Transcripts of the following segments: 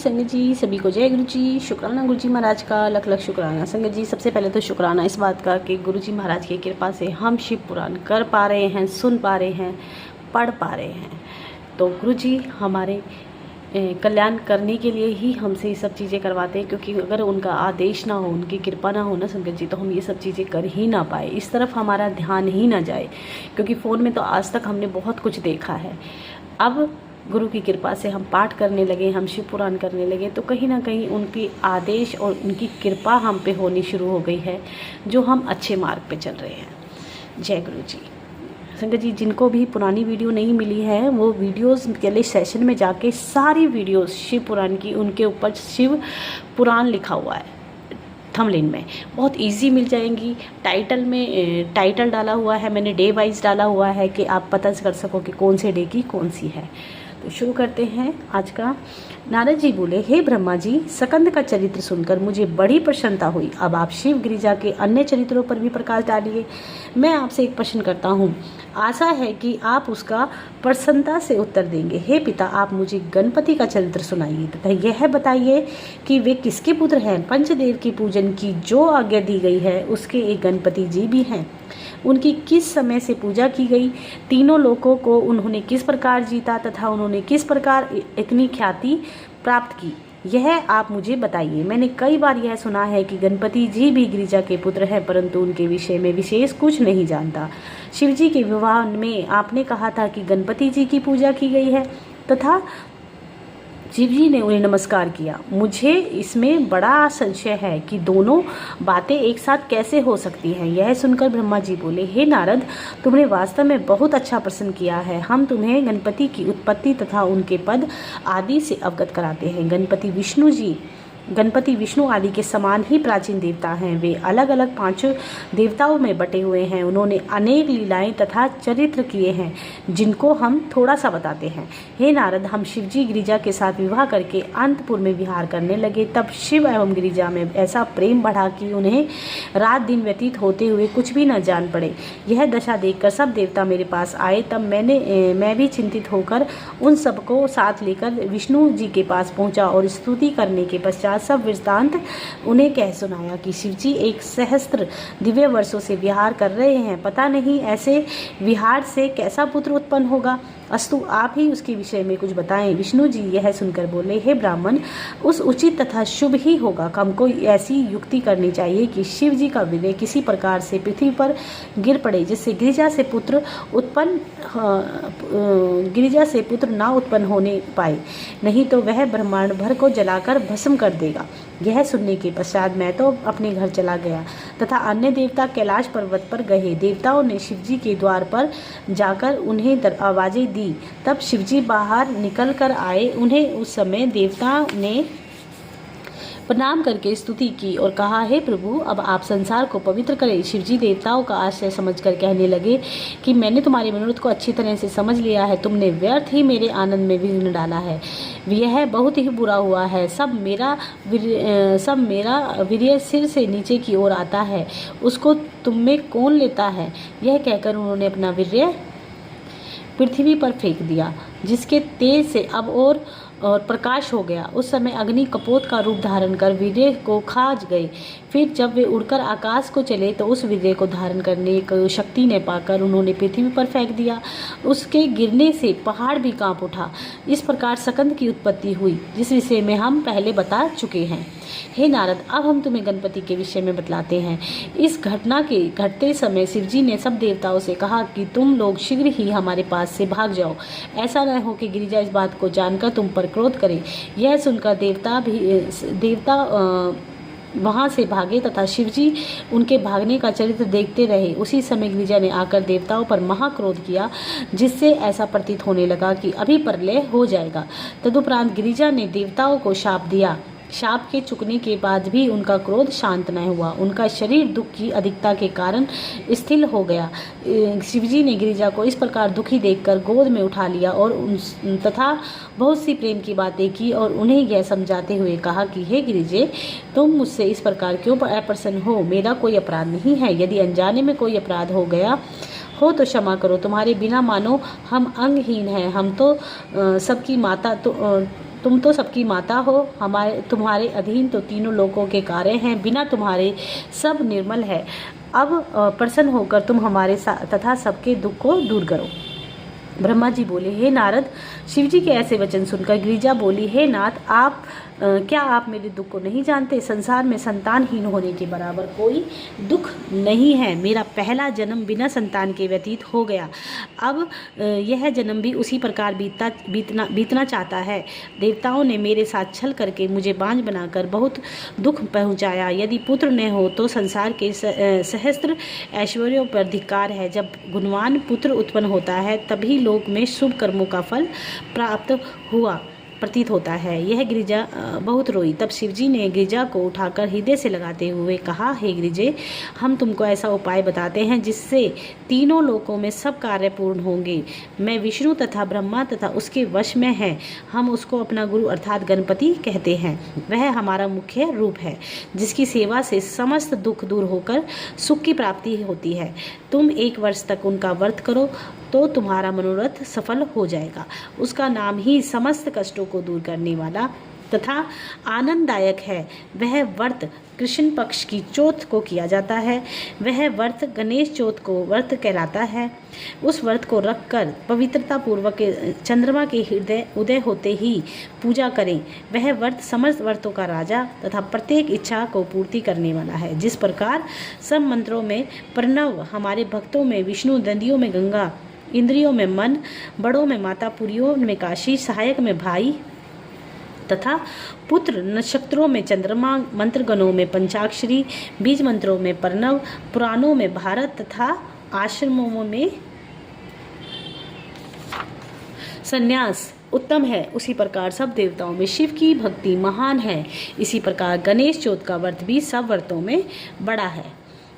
संगत जी, सभी को जय गुरु जी। शुक्राना गुरु जी महाराज का, लख लख शुक्राना। संगत जी, सबसे पहले तो शुक्राना इस बात का कि गुरु जी महाराज की कृपा से हम शिव पुराण कर पा रहे हैं, सुन पा रहे हैं, पढ़ पा रहे हैं। तो गुरु जी हमारे कल्याण करने के लिए ही हमसे ये सब चीज़ें करवाते हैं, क्योंकि अगर उनका आदेश ना हो, उनकी कृपा ना हो ना संगत जी, तो हम ये सब चीज़ें कर ही ना पाए, इस तरफ हमारा ध्यान ही ना जाए। क्योंकि फ़ोन में तो आज तक हमने बहुत कुछ देखा है। अब गुरु की कृपा से हम पाठ करने लगे, हम शिव पुराण करने लगे, तो कहीं ना कहीं उनकी आदेश और उनकी कृपा हम पे होनी शुरू हो गई है, जो हम अच्छे मार्ग पे चल रहे हैं। जय गुरु जी। संगत जी, जिनको भी पुरानी वीडियो नहीं मिली है, वो वीडियोस के लिए सेशन में जाके सारी वीडियोस शिव पुराण की, उनके ऊपर शिव पुराण लिखा हुआ है थंबनेल में, बहुत इजी मिल जाएंगी। टाइटल में टाइटल डाला हुआ है, मैंने डे वाइज डाला हुआ है कि आप पता कर सको कि कौन से डे की कौन सी है। तो शुरू करते हैं आज का। नारद जी बोले, हे ब्रह्मा जी, सकंद का चरित्र सुनकर मुझे बड़ी प्रसन्नता हुई। अब आप शिव गिरिजा के अन्य चरित्रों पर भी प्रकाश डालिए। मैं आपसे एक प्रश्न करता हूँ, आशा है कि आप उसका प्रसन्नता से उत्तर देंगे। हे पिता, आप मुझे गणपति का चरित्र सुनाइए तथा यह बताइए कि वे किसके पुत्र हैं। पंचदेव की पूजन की जो आज्ञा दी गई है, उसके एक गणपति जी भी हैं। उनकी किस समय से पूजा की गई, तीनों लोकों को उन्होंने किस प्रकार जीता तथा उन्होंने किस प्रकार इतनी ख्याति प्राप्त की, यह आप मुझे बताइए। मैंने कई बार यह सुना है कि गणपति जी भी गिरिजा के पुत्र हैं, परंतु उनके विषय में विशेष कुछ नहीं जानता। शिव जी के विवाह में आपने कहा था कि गणपति जी की पूजा की गई है तथा शिव जी ने उन्हें नमस्कार किया। मुझे इसमें बड़ा संशय है कि दोनों बातें एक साथ कैसे हो सकती हैं। यह सुनकर ब्रह्मा जी बोले, हे नारद, तुमने वास्तव में बहुत अच्छा प्रश्न किया है। हम तुम्हें गणपति की उत्पत्ति तथा उनके पद आदि से अवगत कराते हैं। गणपति विष्णु आदि के समान ही प्राचीन देवता हैं। वे अलग अलग 5 देवताओं में बटे हुए हैं। उन्होंने अनेक लीलाएं तथा चरित्र किए हैं, जिनको हम थोड़ा सा बताते हैं। हे नारद, हम शिवजी गिरिजा के साथ विवाह करके अंतपुर में विहार करने लगे। तब शिव एवं गिरिजा में ऐसा प्रेम बढ़ा कि उन्हें रात दिन व्यतीत होते हुए कुछ भी न जान पड़े। यह दशा देखकर सब देवता मेरे पास आए। तब मैं भी चिंतित होकर उन सबको साथ लेकर विष्णु जी के पास पहुंचा और स्तुति करने के पश्चात सब वृत्तांत उन्हें कह सुनाया कि शिवजी 1 सहस्त्र दिव्य वर्षों से विहार कर रहे हैं। पता नहीं ऐसे विहार से कैसा पुत्र उत्पन्न होगा। अस्तु, आप ही उसके विषय में कुछ बताएं। विष्णु जी यह सुनकर बोले, हे ब्राह्मण, उस उचित तथा शुभ ही होगा। हमको ऐसी युक्ति करनी चाहिए कि शिव जी का विलय किसी प्रकार से पृथ्वी पर गिर पड़े, जिससे गिरिजा से पुत्र ना उत्पन्न होने पाए, नहीं तो वह ब्रह्मांड भर को जलाकर भस्म कर देगा। यह सुनने के पश्चात मैं तो अपने घर चला गया तथा अन्य देवता कैलाश पर्वत पर गए। देवताओं ने शिवजी के द्वार पर जाकर उन्हें आवाजें दी। तब शिवजी बाहर निकल कर आए। उन्हें उस समय देवता ने प्रणाम करके स्तुति की और कहा, हे प्रभु, अब आप संसार को पवित्र करें। शिवजी देवताओं का आश्रय समझकर कहने लगे कि मैंने तुम्हारे मनोरथ को अच्छी तरह से समझ लिया है। तुमने व्यर्थ ही मेरे आनंद में विघ्न डाला है। यह बहुत ही बुरा हुआ है। सब मेरा वीर्य सिर से नीचे की ओर आता है, उसको तुम में कौन लेता है। यह कहकर उन्होंने अपना वीर्य पृथ्वी पर फेंक दिया, जिसके तेज से अब और प्रकाश हो गया। उस समय अग्नि कपोत का रूप धारण कर वीर्य को खा गए। फिर जब वे उड़कर आकाश को चले तो उस वीर्य को धारण करने की शक्ति ने पाकर उन्होंने पृथ्वी पर फेंक दिया। उसके गिरने से पहाड़ भी कांप उठा। इस प्रकार सकंद की उत्पत्ति हुई, जिस विषय में हम पहले बता चुके हैं। हे नारद, अब हम तुम्हें गणपति के विषय में बतलाते हैं। इस घटना के घटते समय शिवजी ने सब देवताओं से कहा कि तुम लोग शीघ्र ही हमारे पास से भाग जाओ। ऐसा न हो कि गिरिजा इस बात को जानकर तुम पर क्रोध करें। यह सुनकर देवता वहाँ से भागे तथा शिवजी उनके भागने का चरित्र देखते रहे। उसी समय गिरिजा ने आकर देवताओं पर महाक्रोध किया, जिससे ऐसा प्रतीत होने लगा कि अभी प्रलय हो जाएगा। तदुपरांत गिरिजा ने देवताओं को शाप दिया। शाप के चुकने के बाद भी उनका क्रोध शांत न हुआ। उनका शरीर दुख की अधिकता के कारण स्थिर हो गया। शिवजी ने गिरिजा को इस प्रकार दुखी देखकर गोद में उठा लिया और तथा बहुत सी प्रेम की बातें की और उन्हें यह समझाते हुए कहा कि हे गिरिजे, तुम मुझसे इस प्रकार क्यों अप्रसन्न हो। मेरा कोई अपराध नहीं है। यदि अनजाने में कोई अपराध हो गया हो तो क्षमा करो। तुम्हारे बिना मानो हम अंगहीन हैं। हम तो सबकी माता तुम तो सबकी माता हो, तुम्हारे अधीन तो तीनों लोकों के कार्य हैं, बिना तुम्हारे सब निर्मल है। अब प्रसन्न होकर तुम हमारे तथा सबके दुख को दूर करो। ब्रह्मा जी बोले, हे नारद। शिव जी के ऐसे वचन सुनकर गिरिजा बोली, हे नाथ, क्या आप मेरे दुख को नहीं जानते? संसार में संतानहीन होने के बराबर कोई दुख नहीं है। मेरा पहला जन्म बिना संतान के व्यतीत हो गया। अब यह जन्म भी उसी प्रकार बीतना चाहता है। देवताओं ने मेरे साथ छल करके मुझे बांझ बनाकर बहुत दुख पहुँचाया। यदि पुत्र न हो तो संसार के सहस्त्र ऐश्वर्यों पर धिक्कार है। जब गुणवान पुत्र उत्पन्न होता है तभी लोक में शुभ कर्मों का फल प्राप्त हुआ प्रतीत होता है। यह गिरिजा बहुत रोई। तब शिवजी ने गिरिजा को उठाकर हृदय से लगाते हुए कहा, हे गिरिजे, हम तुमको ऐसा उपाय बताते हैं जिससे तीनों लोकों में सब कार्य पूर्ण होंगे। मैं विष्णु तथा ब्रह्मा तथा उसके वश में है। हम उसको अपना गुरु अर्थात गणपति कहते हैं। वह हमारा मुख्य रूप है जिसकी सेवा से समस्त दुख दूर होकर सुख की प्राप्ति होती है। तुम 1 वर्ष तक उनका व्रत करो तो तुम्हारा मनोरथ सफल हो जाएगा। उसका नाम ही समस्त कष्टों को दूर करने वाला तथा आनंददायक है। वह व्रत कृष्ण पक्ष की चौथ को किया जाता है। वह व्रत गणेश चौथ को व्रत कहलाता है। उस व्रत को रखकर पवित्रता पूर्वक चंद्रमा के हृदय उदय होते ही पूजा करें। वह व्रत समस्त व्रतों का राजा तथा प्रत्येक इच्छा को पूर्ति करने वाला है। जिस प्रकार सब मंत्रों में प्रणव, हमारे भक्तों में विष्णु, दंदियों में गंगा, इंद्रियों में मन, बड़ों में माता, पुरियों में काशी, सहायक में भाई तथा पुत्र, नक्षत्रों में चंद्रमा, मंत्रगणों में पंचाक्षरी, बीज मंत्रों में प्रणव, पुराणों में भारत तथा आश्रमों में संन्यास उत्तम है, उसी प्रकार सब देवताओं में शिव की भक्ति महान है। इसी प्रकार गणेश चौथ का व्रत भी सब व्रतों में बड़ा है।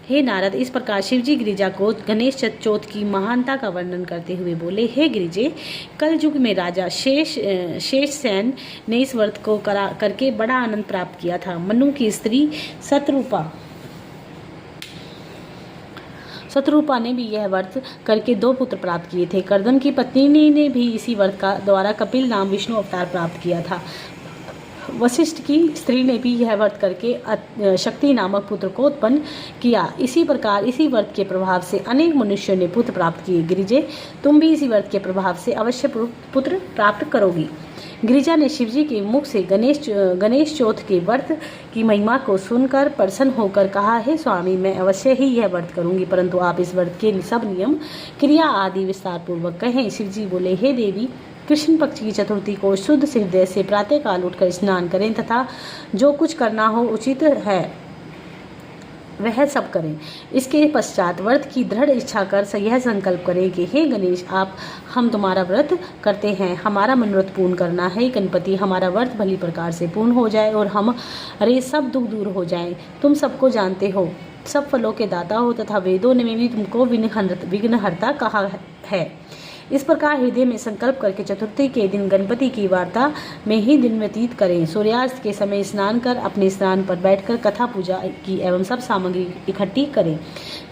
हे नारद, इस प्रकार शिवजी गिरिजा को गणेश चौथ की महानता का वर्णन करते हुए बोले, हे गिरिजे, कल युग में राजा शेषसेन ने इस व्रत को करके बड़ा आनंद प्राप्त किया था। मनु की स्त्री शत्रुपा ने भी यह व्रत करके 2 पुत्र प्राप्त किए थे। कर्दम की पत्नी ने भी इसी व्रत का द्वारा कपिल नाम विष्णु अवतार प्राप्त किया था। वशिष्ठ की स्त्री ने भी यह व्रत करके शक्ति नामक पुत्र को उत्पन्न किया। इसी प्रकार इसी व्रत के प्रभाव से अनेक मनुष्यों ने पुत्र प्राप्त किए। गिरिजे, तुम भी इसी व्रत के प्रभाव से अवश्य पुत्र प्राप्त करोगी। गिरिजा ने शिवजी के मुख से गणेश चौथ के व्रत की महिमा को सुनकर प्रसन्न होकर कहा, हे स्वामी, मैं अवश्य ही यह व्रत करूंगी, परंतु आप इस व्रत के सब नियम, क्रिया आदि विस्तार पूर्वक कहें। शिवजी बोले, हे देवी, कृष्ण पक्ष की चतुर्थी को शुद्ध हृदय से प्रातःकाल उठकर स्नान करें तथा जो कुछ करना हो उचित है वह सब करें। इसके पश्चात व्रत की दृढ़ इच्छा कर यह संकल्प करें कि हे गणेश, हम तुम्हारा व्रत करते हैं, हमारा मनोरथ पूर्ण करना है। गणपति, हमारा व्रत भली प्रकार से पूर्ण हो जाए और हमारे सब दुख दूर हो जाएं। तुम सबको जानते हो, सब फलों के दाता हो तथा वेदों ने भी तुमको विघ्नहर्ता कहा है। इस प्रकार हृदय में संकल्प करके चतुर्थी के दिन गणपति की वार्ता में ही दिन व्यतीत करें। सूर्यास्त के समय स्नान कर अपने स्नान पर बैठकर कथा पूजा की एवं सब सामग्री इकट्ठी करें।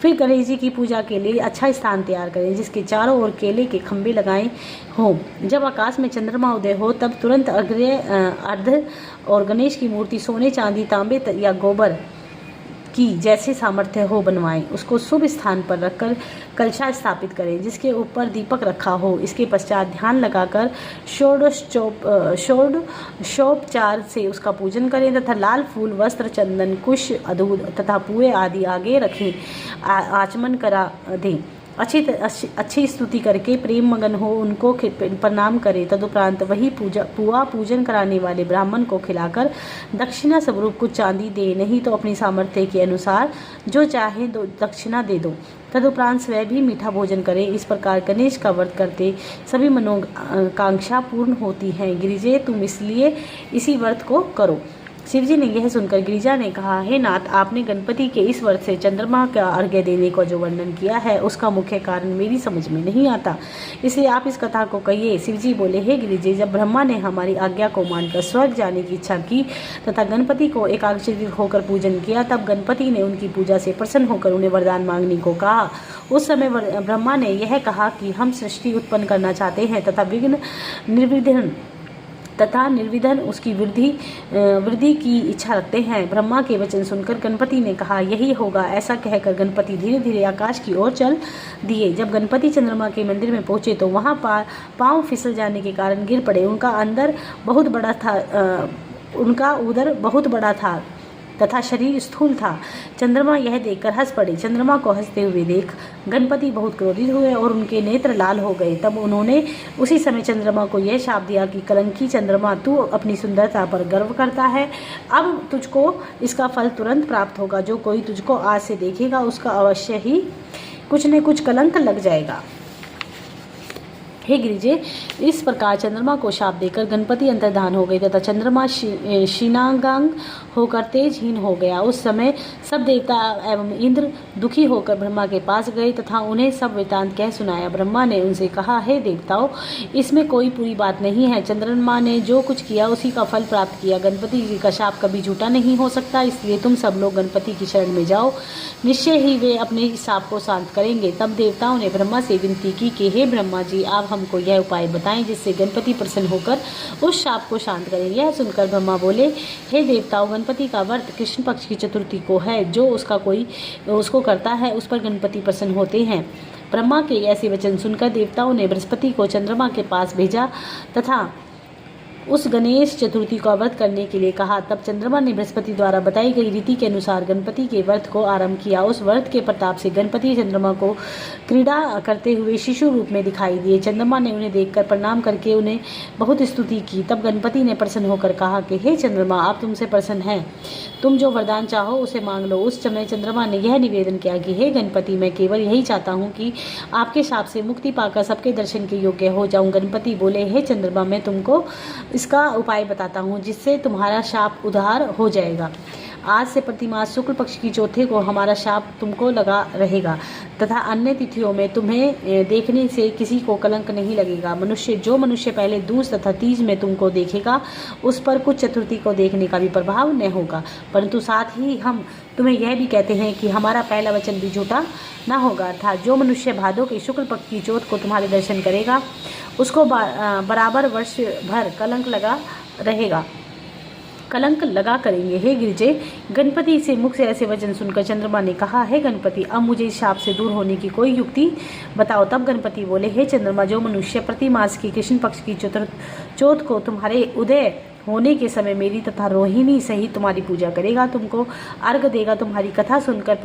फिर गणेश जी की पूजा के लिए अच्छा स्थान तैयार करें जिसके चारों ओर केले के खंभे लगाए हों। जब आकाश में चंद्रमा उदय हो तब तुरंत अर्घ्य और गणेश की मूर्ति सोने, चांदी, तांबे या गोबर की जैसे सामर्थ्य हो बनवाएं। उसको शुभ स्थान पर रखकर कलशा स्थापित करें जिसके ऊपर दीपक रखा हो। इसके पश्चात ध्यान लगाकर षोडशोपचार से उसका पूजन करें तथा लाल फूल, वस्त्र, चंदन, कुश, अदूद तथा पुए आदि आगे रखें। आचमन करा दें। अच्छी स्तुति करके प्रेम मगन हो उनको प्रणाम करें। तदुपरांत वही पुआ पूजन कराने वाले ब्राह्मण को खिलाकर दक्षिणा स्वरूप कुछ चांदी दे, नहीं तो अपनी सामर्थ्य के अनुसार जो चाहे दक्षिणा दे दो। तदुपरांत स्वयं भी मीठा भोजन करें। इस प्रकार गणेश का व्रत करते सभी मनोकांक्षा पूर्ण होती हैं। गिरिजे, तुम इसलिए इसी व्रत को करो। शिवजी ने यह सुनकर गिरिजा ने कहा, हे नाथ, आपने गणपति के इस व्रत से चंद्रमा का अर्घ्य देने को जो वर्णन किया है उसका मुख्य कारण मेरी समझ में नहीं आता, इसलिए आप इस कथा को कहिए। शिवजी बोले, हे गिरिजे, जब ब्रह्मा ने हमारी आज्ञा को मानकर स्वर्ग जाने की इच्छा की तथा गणपति को एकाग्रचित्त होकर पूजन किया, तब गणपति ने उनकी पूजा से प्रसन्न होकर उन्हें वरदान मांगने को कहा। उस समय ब्रह्मा ने यह कहा कि हम सृष्टि उत्पन्न करना चाहते हैं तथा निर्विघ्न तथा निर्विघ्न उसकी वृद्धि की इच्छा रखते हैं। ब्रह्मा के वचन सुनकर गणपति ने कहा, यही होगा। ऐसा कहकर गणपति धीरे धीरे आकाश की ओर चल दिए। जब गणपति चंद्रमा के मंदिर में पहुंचे तो वहां पांव फिसल जाने के कारण गिर पड़े। उनका उदर बहुत बड़ा था तथा शरीर स्थूल था। चंद्रमा यह देखकर हंस पड़े। चंद्रमा को हंसते हुए देख गणपति बहुत क्रोधित हुए और उनके नेत्र लाल हो गए। तब उन्होंने उसी समय चंद्रमा को यह शाप दिया कि कलंकी चंद्रमा, तू अपनी सुंदरता पर गर्व करता है, अब तुझको इसका फल तुरंत प्राप्त होगा। जो कोई तुझको आज से देखेगा उसका अवश्य ही कुछ न कुछ कलंक लग जाएगा। हे गिरिजे, इस प्रकार चंद्रमा को शाप देकर गणपति अंतर्धान हो गए तथा चंद्रमा शीनांगांग होकर तेजहीन हो गया। उस समय सब देवता एवं इंद्र दुखी होकर ब्रह्मा के पास गए तथा उन्हें सब वृतांत कह सुनाया। ब्रह्मा ने उनसे कहा, हे देवताओं, इसमें कोई बुरी बात नहीं है। चंद्रमा ने जो कुछ किया उसी का फल प्राप्त किया। गणपति जी का शाप कभी झूठा नहीं हो सकता, इसलिए तुम सब लोग गणपति की शरण में जाओ, निश्चय ही वे अपने शाप को शांत करेंगे। तब देवताओं ने ब्रह्मा से विनती की कि हे ब्रह्मा जी, आप हमको यह उपाय बताएं जिससे गणपति प्रसन्न होकर उस शाप को शांत करें। यह सुनकर ब्रह्मा बोले, हे देवताओं, गणपति का व्रत कृष्ण पक्ष की चतुर्थी को है। जो उसको करता है उस पर गणपति प्रसन्न होते हैं। ब्रह्मा के ऐसे वचन सुनकर देवताओं ने बृहस्पति को चंद्रमा के पास भेजा तथा उस गणेश चतुर्थी का व्रत करने के लिए कहा। तब चंद्रमा ने बृहस्पति द्वारा बताई गई रीति के अनुसार गणपति के व्रत को आरंभ किया। उस व्रत के प्रताप से गणपति चंद्रमा को क्रीड़ा करते हुए शिशु रूप में दिखाई दिए। चंद्रमा ने उन्हें देखकर प्रणाम करके उन्हें बहुत स्तुति की। तब गणपति ने प्रसन्न होकर कहा कि हे चंद्रमा, आप तुमसे प्रसन्न हैं, तुम जो वरदान चाहो उसे मांग लो। उस समय चंद्रमा ने यह निवेदन किया कि हे गणपति, मैं केवल यही चाहता हूँ कि आपके शाप से मुक्ति पाकर सबके दर्शन के योग्य हो जाऊँ। गणपति बोले, हे चंद्रमा, मैं तुमको इसका उपाय बताता हूँ जिससे तुम्हारा शाप उधार हो जाएगा। आज से प्रतिमास शुक्ल पक्ष की चौथे को हमारा शाप तुमको लगा रहेगा तथा अन्य तिथियों में तुम्हें देखने से किसी को कलंक नहीं लगेगा। जो मनुष्य पहले दूज तथा तीज में तुमको देखेगा उस पर कुछ चतुर्थी को देखने का भी प्रभाव न होगा। परंतु साथ ही हम तुम्हें यह भी कहते हैं कि हमारा पहला वचन भी झूठा न होगा, अर्थात जो मनुष्य भादों के शुक्ल पक्ष की चौथ को तुम्हारे दर्शन करेगा उसको बराबर वर्ष भर कलंक लगा करेंगे। हे गिरिजे, गणपति से मुख से ऐसे वचन सुनकर चंद्रमा ने कहा, हे गणपति, अब मुझे इस शाप से दूर होने की कोई युक्ति बताओ। तब गणपति बोले, हे चंद्रमा, जो मनुष्य प्रति मास की कृष्ण पक्ष की चौथ को तुम्हारे उदय होने के समय मेरी तथा रोहिणी सहित तुम्हारी पूजा करेगा, तुमको अर्घ देगा, तुम्हारी कथा सुनकर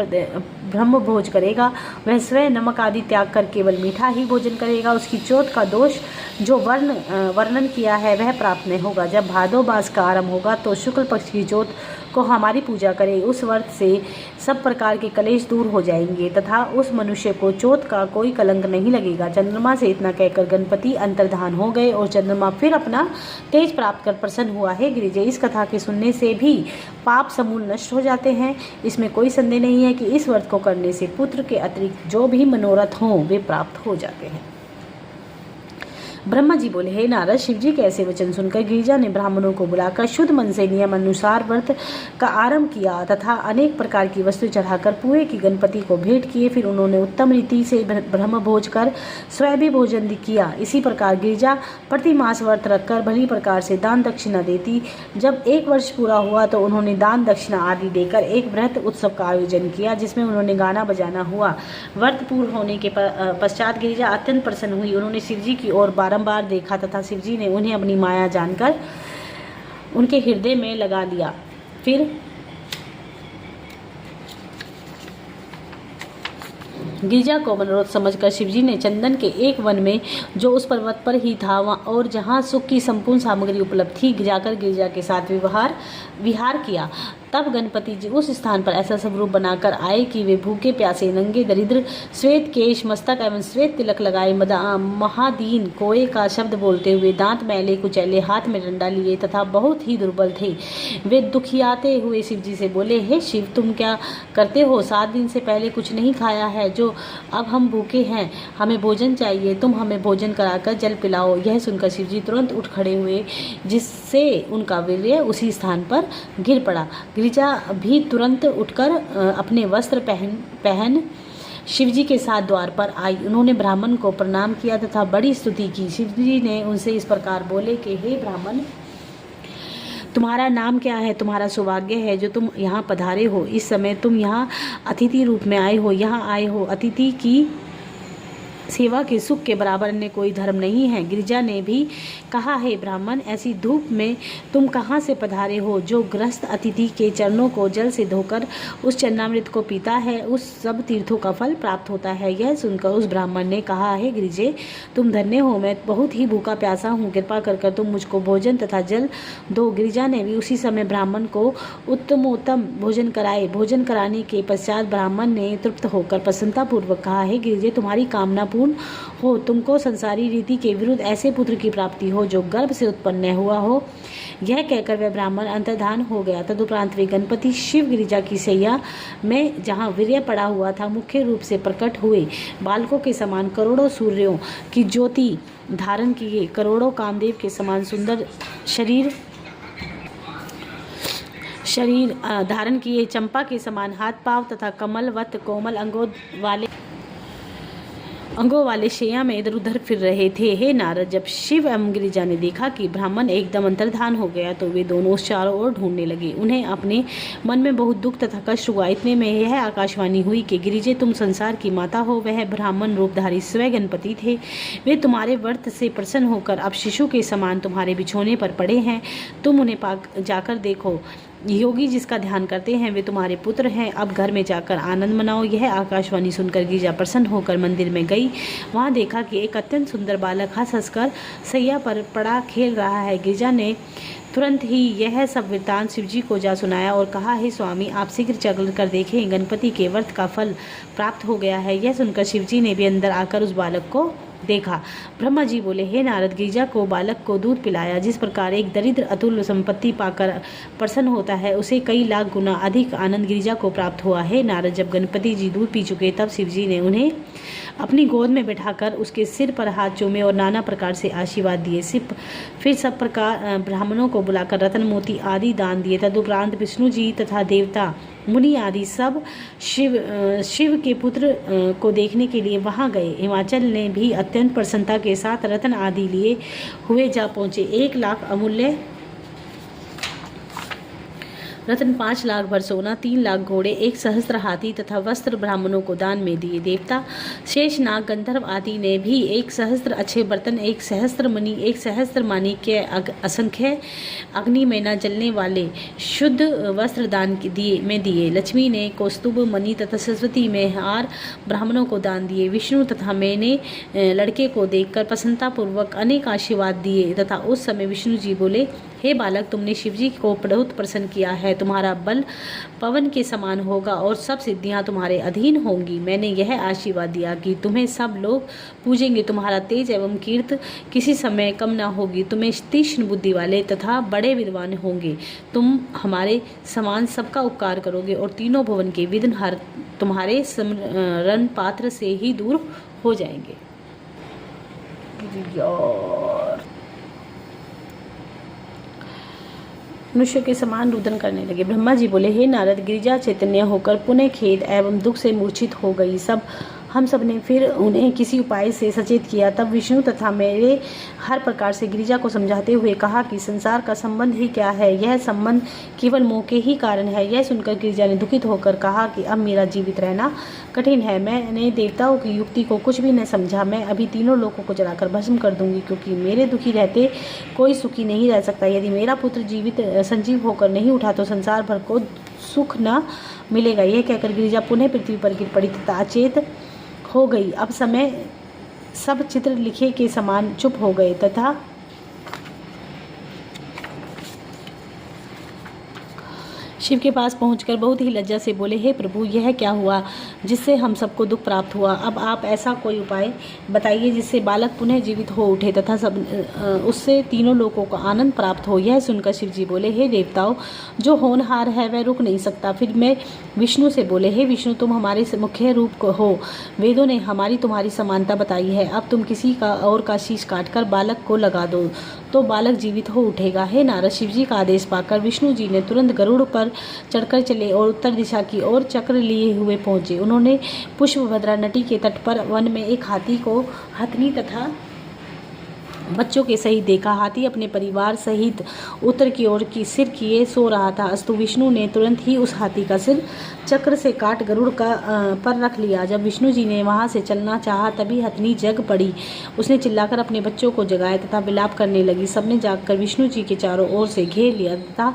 ब्रह्म भोज करेगा, वह स्वयं नमक आदि त्याग कर केवल मीठा ही भोजन करेगा, उसकी चौथ का दोष जो वर्णन किया है वह प्राप्त नहीं होगा। जब भादो मास का आरंभ होगा तो शुक्ल पक्ष की चौथ को हमारी पूजा करे। उस व्रत से सब प्रकार के कलेश दूर हो जाएंगे तथा उस मनुष्य को चौथ का कोई कलंक नहीं लगेगा। चंद्रमा से इतना कहकर गणपति अंतर्धान हो गए और चंद्रमा फिर अपना तेज प्राप्त कर प्रसन्न हुआ। है गिरिजे, इस कथा के सुनने से भी पाप समूल नष्ट हो जाते हैं। इसमें कोई संदेह नहीं है कि इस व्रत को करने से पुत्र के अतिरिक्त जो भी मनोरथ हों वे प्राप्त हो जाते हैं। ब्रह्मा जी बोले, हे नारद, शिव जी के ऐसे वचन सुनकर गिरिजा ने ब्राह्मणों को बुलाकर शुद्ध मन से नियम अनुसार व्रत का आरंभ किया तथा अनेक प्रकार की वस्तु चढ़ाकर पुए की गणपति को भेंट किए। फिर उन्होंने उत्तम रीति से ब्रह्म भोज कर स्वयं भी भोजन किया। इसी प्रकार गिरिजा प्रति मास व्रत रखकर भली प्रकार से दान दक्षिणा देती। जब 1 वर्ष पूरा हुआ तो उन्होंने दान दक्षिणा आदि देकर एक वृहत उत्सव का आयोजन किया जिसमें उन्होंने गाना बजाना हुआ। व्रत पूर्ण होने के पश्चात गिरिजा अत्यंत प्रसन्न हुई। उन्होंने शिव जी की ओर बारंबार देखा तथा शिवजी ने उन्हें अपनी माया जानकर उनके हृदय में लगा लिया। फिर गिरिजा को मनोरथ समझकर शिवजी ने चंदन के एक वन में जो उस पर्वत पर ही था और जहाँ सुख की संपूर्ण सामग्री उपलब्ध थी जाकर गिरिजा के साथ विहार किया। तब गणपति जी उस स्थान पर ऐसा स्वरूप बनाकर आए कि वे भूखे प्यासे नंगे दरिद्र श्वेत केश मस्तक एवं श्वेत तिलक लगाए महादीन कोए का शब्द बोलते हुए दांत मैले कुचैले हाथ में डंडा लिए तथा बहुत ही दुर्बल थे। वे दुखियाते हुए शिव जी से बोले, हे शिव, तुम क्या करते हो? 7 दिन से पहले कुछ नहीं खाया है, जो अब हम भूखे हैं, हमें भोजन चाहिए, तुम हमें भोजन कराकर जल पिलाओ। यह सुनकर शिव जी तुरंत उठ खड़े हुए जिससे उनका वीर्य उसी स्थान पर गिर पड़ा। गिरिजा भी तुरंत उठकर अपने वस्त्र पहन शिवजी के साथ द्वार पर आई। उन्होंने ब्राह्मण को प्रणाम किया तथा बड़ी स्तुति की। शिवजी ने उनसे इस प्रकार बोले कि हे ब्राह्मण, तुम्हारा नाम क्या है? तुम्हारा सौभाग्य है जो तुम यहाँ पधारे हो। इस समय तुम यहाँ अतिथि रूप में आए हो। यहाँ आए हो अतिथि की सेवा के सुख के बराबर अन्य कोई धर्म नहीं है। गिरिजा ने भी कहा, हे ब्राह्मण, ऐसी धूप में तुम कहाँ से पधारे हो? जो गृहस्थ अतिथि के चरणों को जल से धोकर उस चरणामृत को पीता है, उस सब तीर्थों का फल प्राप्त होता है। यह सुनकर उस ब्राह्मण ने कहा, हे गिरिजे, तुम धन्य हो, मैं बहुत ही भूखा प्यासा हूँ, कृपा कर तुम मुझको भोजन तथा जल दो। गिरिजा ने भी उसी समय ब्राह्मण को उत्तमोत्तम भोजन कराए। भोजन कराने के पश्चात ब्राह्मण ने तृप्त होकर प्रसन्नतापूर्वक कहा, हे गिरिजे, तुम्हारी कामना पूर्ण हो। तुमको संसारी रीति के विरुद्ध ऐसे पुत्र की प्राप्ति हो जो गर्भ से उत्पन्न हुआ हो। यह कहकर वह ब्राह्मण अंतर्धान हो गया। तदुपरांत वे गणपति शिव गिरिजा की सैया में जहाँ वीर्य पड़ा हुआ था मुख्य रूप से प्रकट हुए। बालकों के समान करोड़ों सूर्यों की ज्योति धारण किए, करोड़ों कामदेव के समान सुंदर शरीर धारण किए, चंपा के समान हाथ पांव तथा कमलवत कोमल अंगों वाले शैया में इधर उधर फिर रहे थे। हे नारद, जब शिव एवं गिरिजा ने देखा कि ब्राह्मण एकदम अंतर्धान हो गया तो वे दोनों चारों ओर ढूंढने लगे। उन्हें अपने मन में बहुत दुख तथा कष्ट हुआ। इतने में यह आकाशवाणी हुई कि गिरिजे, तुम संसार की माता हो। वह ब्राह्मण रूपधारी स्वयं गणपति थे। वे तुम्हारे व्रत से प्रसन्न होकर अब शिशु के समान तुम्हारे बिछोने पर पड़े हैं। तुम उन्हें जाकर देखो। योगी जिसका ध्यान करते हैं वे तुम्हारे पुत्र हैं। अब घर में जाकर आनंद मनाओ। यह आकाशवाणी सुनकर गिरिजा प्रसन्न होकर मंदिर में गई। वहाँ देखा कि एक अत्यंत सुंदर बालक हंस-हंसकर सैया पर पड़ा खेल रहा है। गिरिजा ने तुरंत ही यह सब वृत्तांत शिवजी को जा सुनाया और कहा, हे स्वामी, आप शीघ्र चल कर देखें, गणपति के व्रत का फल प्राप्त हो गया है। यह सुनकर शिवजी ने भी अंदर आकर उस बालक को देखा। ब्रह्मा जी बोले, हे नारद, गिरिजा को बालक को दूध पिलाया। जिस प्रकार एक दरिद्र अतुल्य संपत्ति पाकर प्रसन्न होता है, उसे कई लाख गुना अधिक आनंद गिरिजा को प्राप्त हुआ। है नारद, जब गणपति जी दूध पी चुके तब शिवजी ने उन्हें अपनी गोद में बैठाकर उसके सिर पर हाथ चूमे और नाना प्रकार से आशीर्वाद दिए। फिर सब प्रकार ब्राह्मणों को बुलाकर रत्न मोती आदि दान दिए। तदुपरांत विष्णु जी तथा देवता मुनि आदि सब शिव के पुत्र को देखने के लिए वहां गए। हिमाचल ने भी अत्यंत प्रसन्नता के साथ रत्न आदि लिए हुए जा पहुंचे। 1 लाख अमूल्य रत्न, 5 लाख भर सोना, 3 लाख घोड़े, 1 सहस्त्र हाथी तथा वस्त्र ब्राह्मणों को दान में दिए। देवता शेषनाग गंधर्व आदि ने भी 1 सहस्त्र अच्छे बर्तन, 1 सहस्त्र मणि, 1 सहस्त्र माणिक्य, असंख्य अग्नि में न जलने वाले शुद्ध वस्त्र दान दिए। लक्ष्मी ने कौस्तुभ मणि तथा सरस्वती में हार ब्राह्मणों को दान दिए। विष्णु तथा मैंने लड़के को देखकर प्रसन्नतापूर्वक अनेक आशीर्वाद दिए तथा उस समय विष्णु जी बोले, हे बालक, तुमने शिवजी को बहुत प्रसन्न किया है। तुम्हारा बल पवन के समान होगा और सब सिद्धियां तुम्हारे अधीन होंगी। मैंने यह आशीर्वाद दिया कि तुम्हें सब लोग पूजेंगे। तुम्हारा तेज एवं कीर्ति किसी समय कम न होगी। तुम्हें तीक्ष्ण बुद्धि वाले तथा बड़े विद्वान होंगे। तुम हमारे समान सबका उपकार करोगे और तीनों भुवन के विघ्न हर तुम्हारे स्मरण पात्र से ही दूर हो जाएंगे। मनुष्य के समान रुदन करने लगे। ब्रह्मा जी बोले, हे नारद, गिरिजा चैतन्य होकर पुनः खेद एवं दुख से मूर्छित हो गई। हम सब ने फिर उन्हें किसी उपाय से सचेत किया। तब विष्णु तथा मेरे हर प्रकार से गिरिजा को समझाते हुए कहा कि संसार का संबंध ही क्या है, यह संबंध केवल मोह के ही कारण है। यह सुनकर गिरिजा ने दुखित होकर कहा कि अब मेरा जीवित रहना कठिन है। मैंने देवताओं की युक्ति को कुछ भी न समझा। मैं अभी तीनों लोगों को जलाकर भस्म कर दूंगी, क्योंकि मेरे दुखी रहते कोई सुखी नहीं रह सकता। यदि मेरा पुत्र जीवित संजीव होकर नहीं उठा तो संसार भर को सुख न मिलेगा। यह कहकर गिरिजा पुनः पृथ्वी पर गिर पड़ी तथा अचेत हो गई। अब समय सब चित्र लिखे के समान चुप हो गए तथा शिव के पास पहुंचकर बहुत ही लज्जा से बोले, हे प्रभु, यह क्या हुआ जिससे हम सबको दुख प्राप्त हुआ? अब आप ऐसा कोई उपाय बताइए जिससे बालक पुनः जीवित हो उठे तथा उससे तीनों लोगों को आनंद प्राप्त हो। यह सुनकर शिव जी बोले, हे देवताओं, जो होनहार है वह रुक नहीं सकता। फिर मैं विष्णु से बोले, हे विष्णु, तुम हमारे मुख्य रूप हो। वेदों ने हमारी तुम्हारी समानता बताई है। अब तुम किसी का और का शीश काटकर बालक को लगा दो तो बालक जीवित हो उठेगा। हे नारद, शिवजी का आदेश पाकर विष्णु जी ने तुरंत गरुड़ पर चढ़कर चले और उत्तर दिशा की ओर चक्र लिए हुए पहुंचे। उन्होंने पुष्पभद्रा नदी के तट पर वन में एक हाथी को हथनी तथा बच्चों के सहित देखा। हाथी अपने परिवार सहित उत्तर की ओर की सिर किए सो रहा था। अस्तु विष्णु ने तुरंत ही उस हाथी का सिर चक्र से काट गरुड़ का पर रख लिया। जब विष्णु जी ने वहां से चलना चाहा तभी हथनी जग पड़ी। उसने चिल्लाकर अपने बच्चों को जगाया तथा विलाप करने लगी। सबने जागकर विष्णु जी के चारों ओर से घेर लिया तथा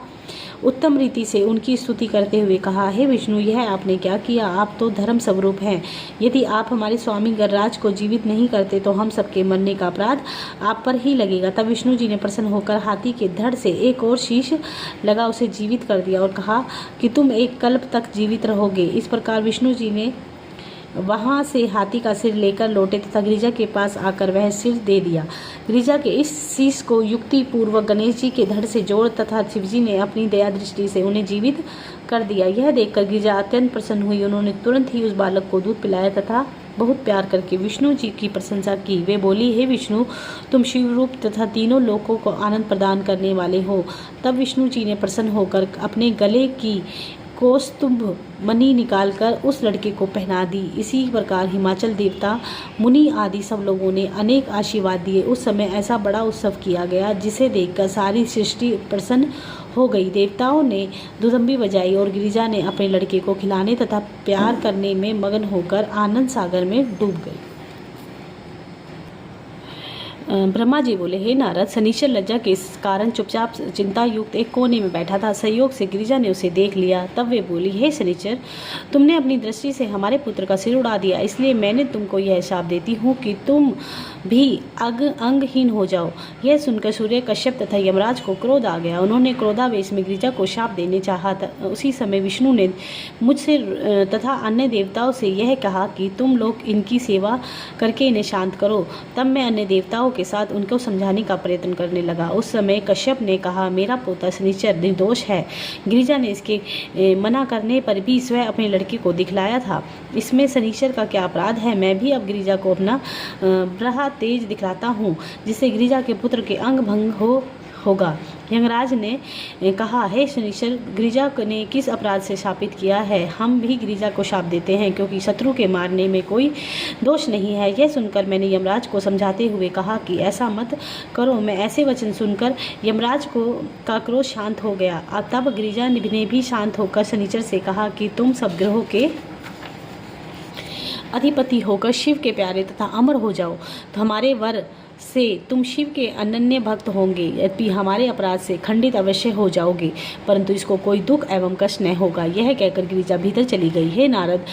उत्तम रीति से उनकी स्तुति करते हुए कहा, हे विष्णु, यह आपने क्या किया? आप तो धर्म स्वरूप हैं। यदि आप हमारे स्वामी गजराज को जीवित नहीं करते तो हम सबके मरने का अपराध आप पर ही लगेगा। तब विष्णु जी ने प्रसन्न होकर हाथी के धड़ से एक और शीश लगा उसे जीवित कर दिया और कहा कि तुम एक कल्प तक जीवित रहोगे। इस प्रकार विष्णु जी ने वहां से हाथी का सिर लेकर लौटे तथा गिरिजा के पास आकर वह सिर दे दिया। गिरिजा के इस शीश को युक्ति पूर्वक गणेश जी के धड़ से जोड़ तथा शिवजी ने अपनी दया दृष्टि से उन्हें जीवित कर दिया। यह देखकर गिरिजा अत्यंत प्रसन्न हुई। उन्होंने तुरंत ही उस बालक को दूध पिलाया तथा बहुत प्यार करके विष्णु जी की प्रशंसा की। वे बोली, हे विष्णु, तुम शिव रूप तथा तीनों लोकों को आनंद प्रदान करने वाले हो। तब विष्णु जी ने प्रसन्न होकर अपने गले की कौस्तुभ मणि निकालकर उस लड़के को पहना दी। इसी प्रकार हिमाचल देवता, मुनि आदि सब लोगों ने अनेक आशीर्वाद दिए। उस समय ऐसा बड़ा उत्सव किया गया जिसे देखकर सारी सृष्टि प्रसन्न हो गई। देवताओं ने दुदंबी बजाई और गिरिजा ने अपने लड़के को खिलाने तथा प्यार करने में मगन होकर आनंद सागर में डूब गई। ब्रह्मा जी बोले, हे नारद, शनिश्चर लज्जा के कारण चुपचाप चिंता युक्त एक कोने में बैठा था। संयोग से गिरिजा ने उसे देख लिया। तब वे बोली, हे शनिश्चर, तुमने अपनी दृष्टि से हमारे पुत्र का सिर उड़ा दिया, इसलिए मैंने तुमको यह शाप देती हूँ कि तुम भी अंगहीन हो जाओ। यह सुनकर सूर्य, कश्यप तथा यमराज को क्रोध आ गया। उन्होंने क्रोधावेश में गिरिजा को शाप देने चाहा। उसी समय विष्णु ने मुझसे तथा अन्य देवताओं से यह कहा कि तुम लोग इनकी सेवा करके इन्हें शांत करो। तब मैं अन्य देवताओं के साथ उनको समझाने का प्रयत्न करने लगा। उस समय कश्यप ने कहा, मेरा पोता शनिश्चर निर्दोष है। गिरिजा ने इसके मना करने पर भी स्वयं अपने लड़के को दिखलाया था। इसमें शनिश्चर का क्या अपराध है? मैं भी अब गिरिजा को अपना ब्रहा तेज दिखलाता हूँ, जिससे गिरिजा के पुत्र के अंग भंग होगा। यमराज ने कहा, हे शनिश्चर, गिरिजा ने किस अपराध से शापित किया है? हम भी गिरिजा को शाप देते हैं, क्योंकि शत्रु के मारने में कोई दोष नहीं है। यह सुनकर मैंने यमराज को समझाते हुए कहा कि ऐसा मत करो। मैं ऐसे वचन सुनकर यमराज का क्रोध शांत हो गया। तब गिरिजा ने भी शांत होकर शनिश्चर से कहा कि तुम सब ग्रहों के अधिपति होकर शिव के प्यारे तथा अमर हो जाओ, तो हमारे वर से तुम शिव के अनन्य भक्त होंगे। यद्यपि हमारे अपराध से खंडित अवश्य हो जाओगे, परंतु इसको कोई दुख एवं कष्ट न होगा। यह कहकर गिरिजा भीतर चली गई। हे नारद,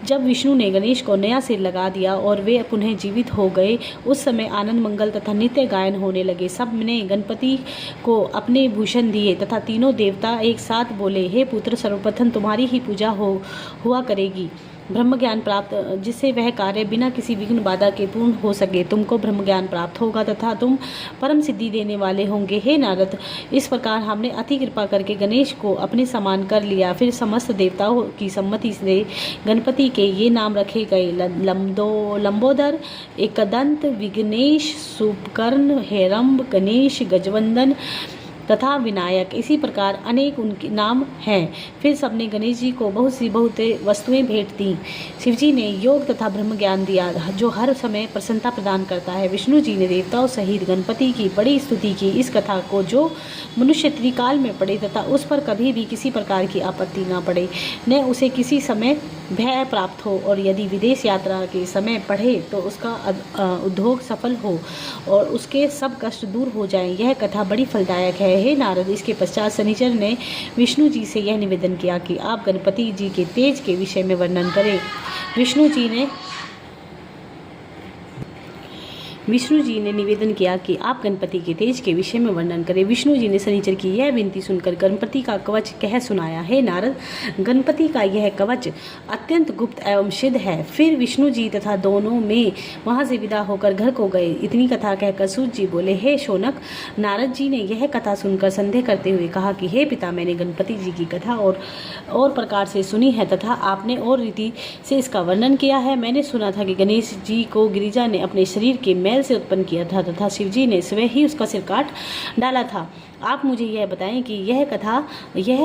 जब विष्णु ने गणेश को नया सिर लगा दिया और वे पुनः जीवित हो गए, उस समय आनंद मंगल तथा नित्य गायन होने लगे। सब ने गणपति को अपने भूषण दिए तथा तीनों देवता एक साथ बोले, हे पुत्र, सर्वप्रथम तुम्हारी ही पूजा हुआ करेगी। ब्रह्म ज्ञान प्राप्त, जिससे वह कार्य बिना किसी विघ्न बाधा के पूर्ण हो सके। तुमको ब्रह्म ज्ञान प्राप्त होगा तथा तुम परम सिद्धि देने वाले होंगे। हे नारद, इस प्रकार हमने अति कृपा करके गणेश को अपने समान कर लिया। फिर समस्त देवताओं की सम्मति से गणपति के ये नाम रखे गए, लंबोदर, एकदंत, विघ्नेश, शुभकर्ण, हेरंब, गणेश, गजवंदन तथा विनायक। इसी प्रकार अनेक उनके नाम हैं। फिर सबने गणेश जी को बहुत वस्तुएं भेंट दी। शिवजी ने योग तथा ब्रह्म ज्ञान दिया, जो हर समय प्रसन्नता प्रदान करता है। विष्णु जी ने देवताओं सहित गणपति की बड़ी स्तुति की। इस कथा को जो मनुष्य त्रिकाल में पढ़े तथा उस पर कभी भी किसी प्रकार की आपत्ति न पड़े, न उसे किसी समय भय प्राप्त हो, और यदि विदेश यात्रा के समय पढ़े तो उसका उद्योग सफल हो और उसके सब कष्ट दूर हो जाएं, यह कथा बड़ी फलदायक है। हे नारद, इसके पश्चात शनिश्चर ने विष्णु जी से यह निवेदन किया कि आप गणपति जी के तेज के विषय में वर्णन करें। विष्णु जी ने निवेदन किया कि आप गणपति के तेज के विषय में वर्णन करें। विष्णु जी ने शनिश्चर की यह विनती सुनकर गणपति का कवच कह सुनाया। हे नारद, गणपति का यह कवच अत्यंत गुप्त एवं सिद्ध है। फिर विष्णु जी तथा दोनों में वहां से विदा होकर घर को गए। इतनी कथा कहकर सूत जी बोले, हे शौनक, नारद जी ने यह कथा सुनकर संदेह करते हुए कहा कि हे पिता, मैंने गणपति जी की कथा और प्रकार से सुनी है तथा आपने और रीति से इसका वर्णन किया है। मैंने सुना था कि गणेश जी को गिरिजा ने अपने शरीर के से उत्पन्न किया था तथा शिवजी ने स्वयं ही उसका सिर काट डाला था। आप मुझे यह बताएं कि यह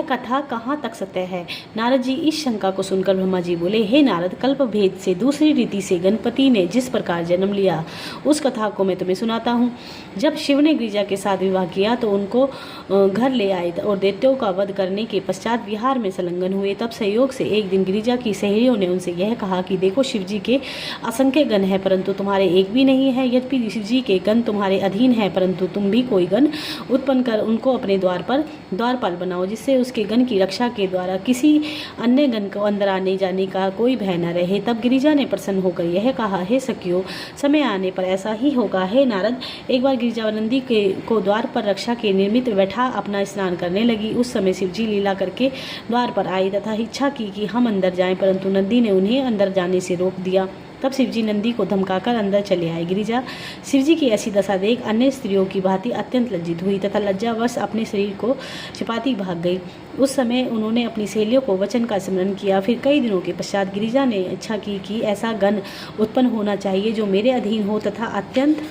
कथा कहाँ तक सत्य है। नारद जी इस शंका को सुनकर ब्रह्मा जी बोले, हे नारद, कल्प भेद से दूसरी रीति से गणपति ने जिस प्रकार जन्म लिया उस कथा को मैं तुम्हें सुनाता हूँ। जब शिव ने गिरिजा के साथ विवाह किया तो उनको घर ले आए और दैत्यों का वध करने के पश्चात विहार में संलग्न हुए। तब संयोग से एक दिन गिरिजा की सहेलियों ने उनसे यह कहा कि देखो, शिव जी के असंख्य गण है परंतु तुम्हारे एक भी नहीं है। यद्यपि शिव जी के गण तुम्हारे अधीन है परंतु तुम भी कोई गण उत्पन्न कर उनको अपने द्वारपाल बनाओ, जिससे उसके गण की रक्षा के द्वारा किसी अन्य गण को अंदर आने जाने का कोई भय न रहे। तब गिरिजा ने प्रसन्न होकर यह कहा, हे सखियों, समय आने पर ऐसा ही होगा। हे नारद, एक बार गिरिजा नंदी को द्वार पर रक्षा के निमित्त बैठा अपना स्नान करने लगी। उस समय शिवजी लीला करके द्वार पर आई तथा इच्छा की कि हम अंदर जाएं, परंतु नंदी ने उन्हें अंदर जाने से रोक दिया। तब शिवजी नंदी को धमकाकर अंदर चले आए। गिरिजा शिवजी की ऐसी दशा देख अन्य स्त्रियों की भांति अत्यंत लज्जित हुई तथा लज्जावश अपने शरीर को छिपाती भाग गई। उस समय उन्होंने अपनी सहेलियों को वचन का स्मरण किया। फिर कई दिनों के पश्चात गिरिजा ने इच्छा की कि ऐसा गण उत्पन्न होना चाहिए जो मेरे अधीन हो तथा अत्यंत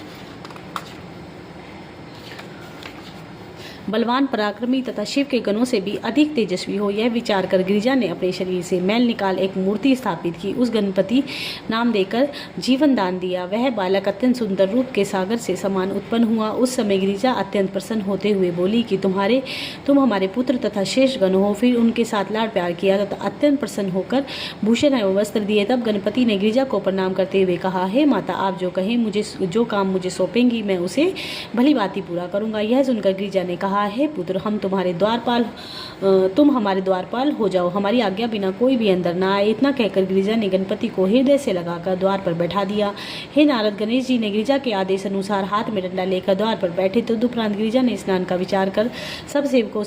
बलवान, पराक्रमी तथा शिव के गणों से भी अधिक तेजस्वी हो। यह विचार कर गिरिजा ने अपने शरीर से मैल निकाल एक मूर्ति स्थापित की, उस गणपति नाम देकर जीवन दान दिया। वह बालक अत्यंत सुंदर रूप के सागर से समान उत्पन्न हुआ। उस समय गिरिजा अत्यंत प्रसन्न होते हुए बोली कि तुम हमारे पुत्र तथा शेष गण हो। फिर उनके साथ लाड़ प्यार किया तथा अत्यंत प्रसन्न होकर भूषण एवं वस्त्र दिए। तब गणपति ने गिरिजा को प्रणाम करते हुए कहा, हे माता, आप जो कहें, जो काम मुझे सौंपेंगी मैं उसे भली भांति पूरा करूंगा। यह सुनकर गिरिजा ने कहा, हे पुत्र, तुम हमारे द्वारपाल हो जाओ, हमारी आज्ञा बिना कोई भी अंदर ना आए। इतना कहकर गिरिजा ने गणपति को हृदय से लगाकर द्वार पर बैठा दिया। हे नारद, गणेश जी ने गिरिजा के आदेश अनुसार हाथ में डंडा लेकर द्वार पर बैठे। तदुपरांत गिरिजा ने स्नान का विचार कर सब सेवकों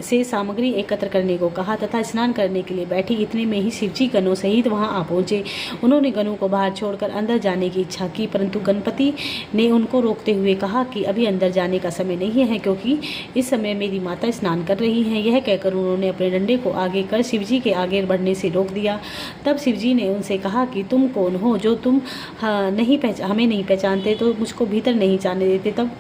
से सामग्री एकत्र करने को कहा तथा स्नान करने के लिए बैठी। इतने में ही शिवजी गणों सहित वहां आ पहुंचे। उन्होंने गणों को बाहर छोड़कर अंदर जाने की इच्छा की, परंतु गणपति ने उनको रोकते हुए कहा कि अभी अंदर जाने का समय नहीं है, क्योंकि इस समय मेरी माता स्नान कर रही हैं। यह कहकर उन्होंने अपने डंडे को आगे कर शिवजी के आगे बढ़ने से रोक दिया। तब शिवजी ने उनसे कहा कि तुम कौन हो जो तुम हमें नहीं पहचानते, तो मुझको भीतर नहीं जाने देते। तब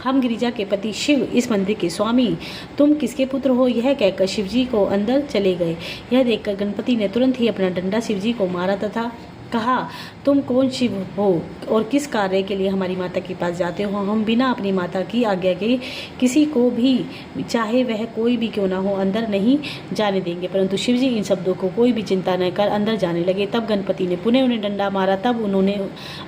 हम गिरिजा के पति शिव, इस मंदिर के स्वामी, तुम किसके पुत्र हो? यह कहकर शिवजी को अंदर चले गए। यह देखकर गणपति ने तुरंत ही अपना डंडा शिवजी को मारा तथा कहा, तुम कौन शिव हो और किस कार्य के लिए हमारी माता के पास जाते हो? हम बिना अपनी माता की आज्ञा के किसी को भी, चाहे वह कोई भी क्यों ना हो, अंदर नहीं जाने देंगे। परंतु शिवजी इन शब्दों को कोई भी चिंता न कर अंदर जाने लगे। तब गणपति ने पुनः उन्हें डंडा मारा। तब उन्होंने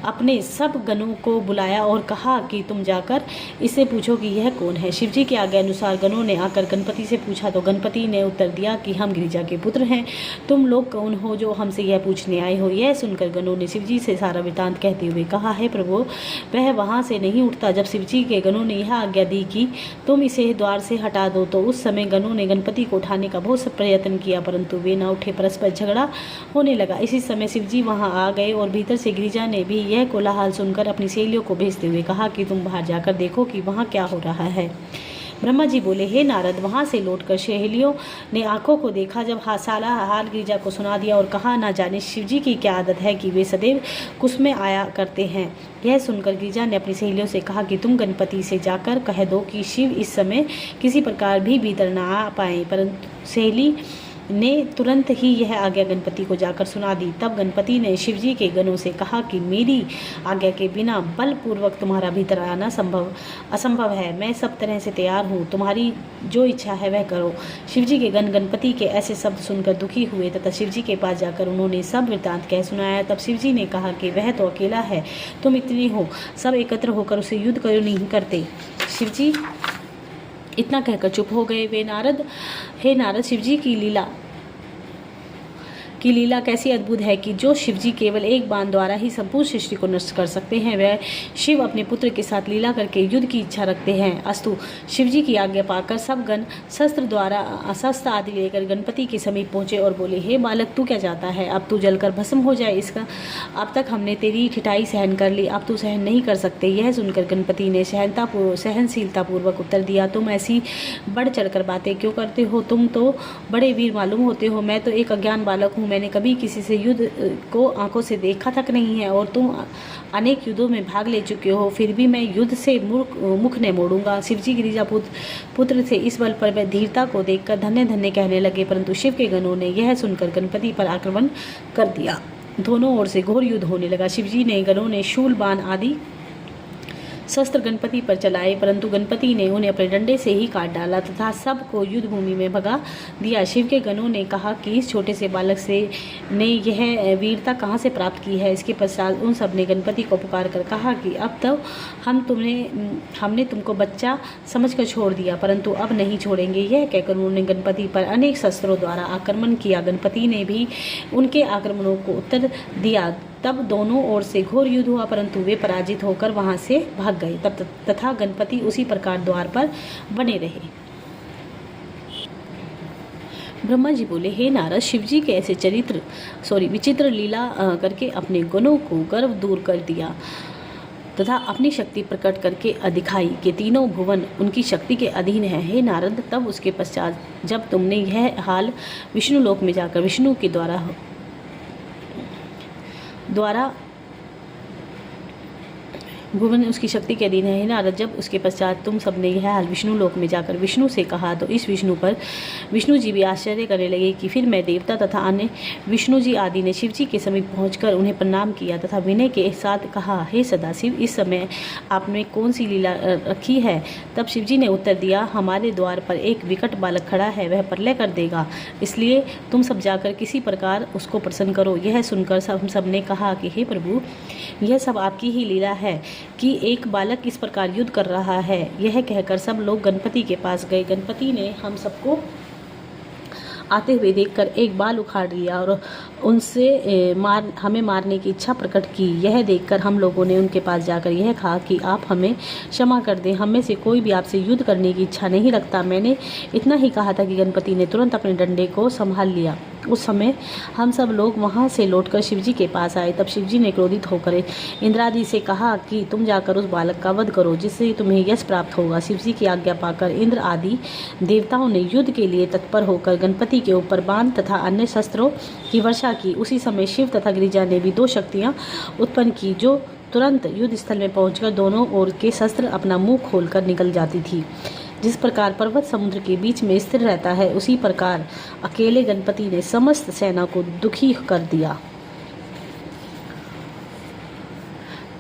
अपने सब गणों को बुलाया और कहा कि तुम जाकर इससे पूछो कि यह कौन है। शिवजी के आज्ञा अनुसार गणों ने आकर गणपति से पूछा तो गणपति ने उत्तर दिया कि हम गिरिजा के पुत्र हैं। तुम लोग कौन हो जो हमसे यह पूछने आए हो? यह सुनकर गणों ने शिवजी से सारा वृतांत कहते हुए कहा, है प्रभु, वह वहां से नहीं उठता। जब शिवजी के गणों ने यह आज्ञा दी कि तुम इसे द्वार से हटा दो, तो उस समय गणों ने गणपति को उठाने का बहुत प्रयत्न किया, परंतु वे न उठे। परस्पर झगड़ा होने लगा। इसी समय शिवजी वहां आ गए और भीतर से गिरिजा ने भी यह कोलाहल सुनकर अपनी सहेलियों को भेजते हुए कहा कि तुम बाहर जाकर देखो कि वहां क्या हो रहा है। ब्रह्मा जी बोले, हे नारद, वहां से लौटकर सहेलियों ने आंखों को देखा। जब साला हाल गिरिजा को सुना दिया और कहा, ना जाने शिवजी की क्या आदत है कि वे सदैव कुछ में आया करते हैं। यह सुनकर गिरिजा ने अपनी सहेलियों से कहा कि तुम गणपति से जाकर कह दो कि शिव इस समय किसी प्रकार भी भीतर न आ पाए। परंतु सहेली ने तुरंत ही यह आज्ञा गणपति को जाकर सुना दी। तब गणपति ने शिवजी के गणों से कहा कि मेरी आज्ञा के बिना बलपूर्वक तुम्हारा भीतर आना असंभव है। मैं सब तरह से तैयार हूँ, तुम्हारी जो इच्छा है वह करो। शिवजी के गण गणपति के ऐसे शब्द सुनकर दुखी हुए तथा शिवजी के पास जाकर उन्होंने सब वृत्तांत कह सुनाया। तब शिवजी ने कहा कि वह तो अकेला है, तुम इतने हो, सब एकत्र होकर उसे युद्ध क्यों नहीं करते? शिवजी इतना कहकर चुप हो गए। हे नारद, शिवजी की लीला कैसी अद्भुत है कि जो शिवजी केवल एक बाण द्वारा ही संपूर्ण सृष्टि को नष्ट कर सकते हैं, वह शिव अपने पुत्र के साथ लीला करके युद्ध की इच्छा रखते हैं। अस्तु, शिवजी की आज्ञा पाकर सब गण शस्त्र आदि लेकर गणपति के समीप पहुंचे और बोले, हे बालक, तू क्या चाहता है? अब तू जलकर भस्म हो जाए। इसका अब तक हमने तेरी ठिठाई सहन कर ली, अब तू सहन नहीं कर सकते। यह सुनकर गणपति ने सहनशीलता पूर्वक उत्तर दिया, तुम ऐसी बढ़ चढ़कर बातें क्यों करते हो? तुम तो बड़े वीर मालूम होते हो, मैं तो एक अज्ञान बालक हूँ। मैंने कभी किसी से युद्ध को आंखों से देखा तक नहीं है और तुम अनेक युद्धों में भाग ले चुके हो, फिर भी मैं युद्ध से मुख नहीं मोड़ूंगा। शिवजी गिरिजा पुत्र थे, इस बल पर वह धीरता को देखकर धन्य धन्य कहने लगे, परंतु शिव के गणों ने यह सुनकर गणपति पर आक्रमण कर दिया। दोनों ओर से घोर युद्ध होने लगा। शिवजी ने गणों ने शूल बाण आदि शस्त्र गणपति पर चलाए, परंतु गणपति ने उन्हें अपने डंडे से ही काट डाला तथा सबको युद्ध भूमि में भगा दिया। शिव के गणों ने कहा कि इस छोटे से बालक से ने यह वीरता कहाँ से प्राप्त की है। इसके पश्चात उन सब ने गणपति को पुकार कर कहा कि अब तो हमने तुमको बच्चा समझकर छोड़ दिया, परंतु अब नहीं छोड़ेंगे। यह कहकर उन्होंने गणपति पर अनेक शस्त्रों द्वारा आक्रमण किया। गणपति ने भी उनके आक्रमणों को उत्तर दिया। तब दोनों ओर से घोर युद्ध हुआ, परंतु वे पराजित होकर वहां से भाग गए। तब तथा गणपति उसी प्रकार द्वार पर बने रहे। ब्रह्मा जी बोले, हे नारद, शिवजी के ऐसे विचित्र लीला करके अपने गुणों को गर्व दूर कर दिया तथा अपनी शक्ति प्रकट करके दिखाई कि तीनों भुवन उनकी शक्ति के अधीन है। हे नारद, तब उसके पश्चात जब तुमने यह हाल विष्णु लोक में जाकर विष्णु के द्वारा भुवन उसकी शक्ति के अधीन है। नारद, जब उसके पश्चात तुम सबने यह हाल विष्णु लोक में जाकर विष्णु से कहा तो इस विष्णु जी भी आश्चर्य करने लगे कि फिर मैं देवता तथा अन्य विष्णु जी आदि ने शिव जी के समीप पहुंचकर उन्हें प्रणाम किया तथा विनय के साथ कहा, हे सदाशिव, इस समय आपने कौन सी लीला रखी है। तब शिव जी ने उत्तर दिया, हमारे द्वार पर एक विकट बालक खड़ा है, वह प्रलय कर देगा, इसलिए तुम सब जाकर किसी प्रकार उसको प्रसन्न करो। यह सुनकर हम सब ने कहा कि हे प्रभु, यह सब आपकी ही लीला है कि एक बालक इस प्रकार युद्ध कर रहा है। यह कहकर सब लोग गणपति के पास गए। गणपति ने हम सबको आते हुए देखकर एक बाल उखाड़ लिया और उनसे हमें मारने की इच्छा प्रकट की। यह देखकर हम लोगों ने उनके पास जाकर यह कहा कि आप हमें क्षमा कर दें, हम में से कोई भी आपसे युद्ध करने की इच्छा नहीं रखता। मैंने इतना ही कहा था कि गणपति ने तुरंत अपने डंडे को संभाल लिया। उस समय हम सब लोग वहां से लौटकर शिवजी के पास आए। तब शिवजी ने क्रोधित होकर इंद्रादि से कहा कि तुम जाकर उस बालक का वध करो, जिससे तुम्हें यश प्राप्त होगा। शिवजी की आज्ञा पाकर इंद्र आदि देवताओं ने युद्ध के लिए तत्पर होकर गणपति के ऊपर बाण तथा अन्य शस्त्रों की वर्षा की। उसी समय शिव तथा गिरिजा ने भी दो शक्तियां उत्पन्न की, जो तुरंत युद्ध स्थल में पहुंचकर दोनों ओर के शस्त्र अपना मुंह खोलकर निकल जाती थी। जिस प्रकार पर्वत समुद्र के बीच में स्थिर रहता है, उसी प्रकार अकेले गणपति ने समस्त सेना को दुखी कर दिया।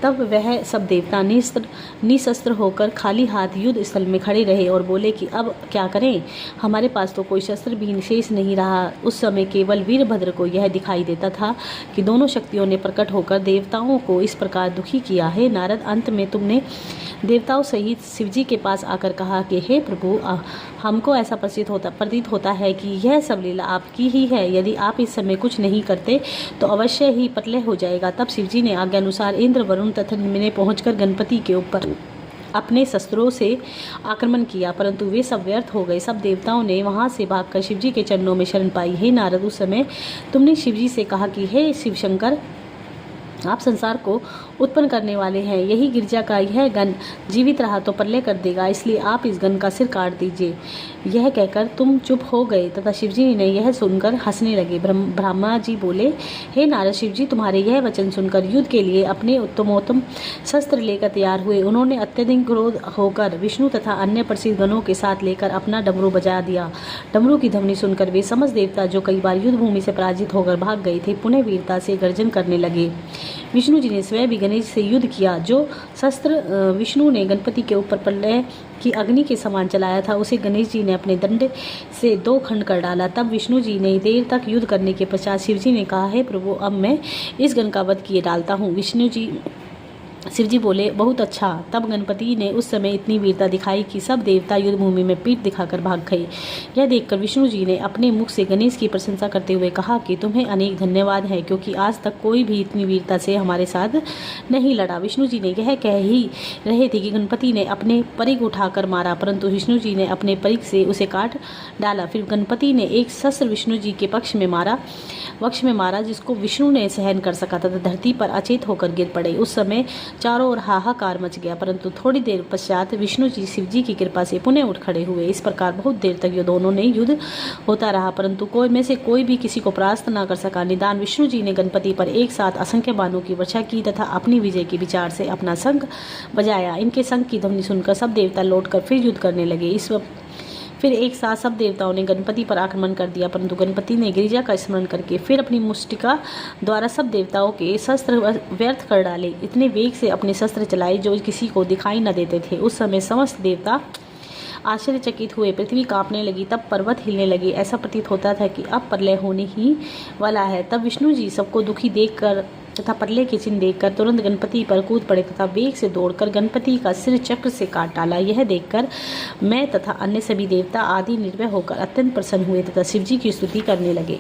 तब वह सब देवता निशस्त्र होकर खाली हाथ युद्ध स्थल में खड़े रहे और बोले कि अब क्या करें, हमारे पास तो कोई शस्त्र भी शेष नहीं रहा। उस समय केवल वीरभद्र को यह दिखाई देता था कि दोनों शक्तियों ने प्रकट होकर देवताओं को इस प्रकार दुखी किया है। नारद, अंत में तुमने देवताओं सहित शिवजी के पास आकर कहा कि हे प्रभु, हमको ऐसा प्रतीत होता है कि यह सब लीला आपकी ही है। यदि आप इस समय कुछ नहीं करते तो अवश्य ही प्रलय हो जाएगा। तब शिवजी ने आज्ञानुसार इंद्र, वरुण तथा ने पहुंचकर गणपति के ऊपर अपने शस्त्रों से आक्रमण किया, परंतु वे सब व्यर्थ हो गए। सब देवताओं ने वहां से भागकर शिवजी के चरणों में शरण पाई। हे नारद, उस समय तुमने शिवजी से कहा कि हे शिव शंकर, आप संसार को उत्पन्न करने वाले हैं। यही गिरजा का यह गण जीवित रहा तो प्रलय कर देगा, इसलिए आप इस गण का सिर काट दीजिए। यह कहकर तुम चुप हो गए तथा शिवजी ने यह सुनकर हंसने लगे। ब्रह्मा जी बोले, हे नारद, शिवजी तुम्हारे यह वचन सुनकर युद्ध के लिए अपने उत्तमोत्तम शस्त्र लेकर तैयार हुए। उन्होंने अत्यधिक क्रोध होकर विष्णु तथा अन्य प्रसिद्ध गणों के साथ लेकर अपना डमरू बजा दिया। डमरू की ध्वनि सुनकर वे समस्त देवता, जो कई बार युद्ध भूमि से पराजित होकर भाग गए थे, पुनः वीरता से गर्जन करने लगे। विष्णु जी ने स्वयं भी गणेश से युद्ध किया। जो शस्त्र विष्णु ने गणपति के ऊपर प्रलय की अग्नि के समान चलाया था, उसे गणेश जी ने अपने दंड से 2 खंड कर डाला। तब विष्णु जी ने देर तक युद्ध करने के पश्चात शिवजी ने कहा, हे प्रभु, अब मैं इस गण का वध किए डालता हूँ। शिवजी बोले, बहुत अच्छा। तब गणपति ने उस समय इतनी वीरता दिखाई कि सब देवता युद्ध भूमि में पीठ दिखाकर भाग गए। यह देखकर विष्णु जी ने अपने मुख से गणेश की प्रशंसा करते हुए कहा कि तुम्हें अनेक धन्यवाद है, क्योंकि आज तक कोई भी इतनी वीरता से हमारे साथ नहीं लड़ा। विष्णु जी ने यह कह ही रहे थे कि गणपति ने अपने परिग उठाकर मारा, परंतु विष्णु जी ने अपने परिग से उसे काट डाला। फिर गणपति ने एक शस्त्र विष्णु जी के वक्ष में मारा, जिसको विष्णु ने सहन कर सका तथा धरती पर अचेत होकर गिर पड़े। उस समय चारों ओर हाहाकार मच गया, परंतु थोड़ी देर पश्चात विष्णु जी शिव जी की कृपा से पुनः उठ खड़े हुए। इस प्रकार बहुत देर तक ये दोनों ने युद्ध होता रहा, परंतु कोई में से कोई भी किसी को परास्त न कर सका। निदान विष्णु जी ने गणपति पर एक साथ असंख्य बाणों की वर्षा की तथा अपनी विजय के विचार से अपना शंख बजाया। इनके शंख की ध्वनि सुनकर सब देवता लौटकर फिर युद्ध करने लगे। फिर एक साथ सब देवताओं ने गणपति पर आक्रमण कर दिया, परंतु गणपति ने गिरिजा का स्मरण करके फिर अपनी मुष्टिका द्वारा सब देवताओं के शस्त्र व्यर्थ कर डाले। इतने वेग से अपने शस्त्र चलाए जो किसी को दिखाई न देते थे। उस समय समस्त देवता आश्चर्यचकित हुए, पृथ्वी कांपने लगी, तब पर्वत हिलने लगे। ऐसा प्रतीत होता था कि अब प्रलय होने ही वाला है। तब विष्णु जी सबको दुखी देखकर तथा प्रलय के चिन्ह देखकर तुरंत गणपति पर कूद पड़े तथा वेग से दौड़कर गणपति का सिर चक्र से काट डाला। यह देखकर मैं तथा अन्य सभी देवता आदि निर्भय होकर अत्यंत प्रसन्न हुए तथा शिवजी की स्तुति करने लगे।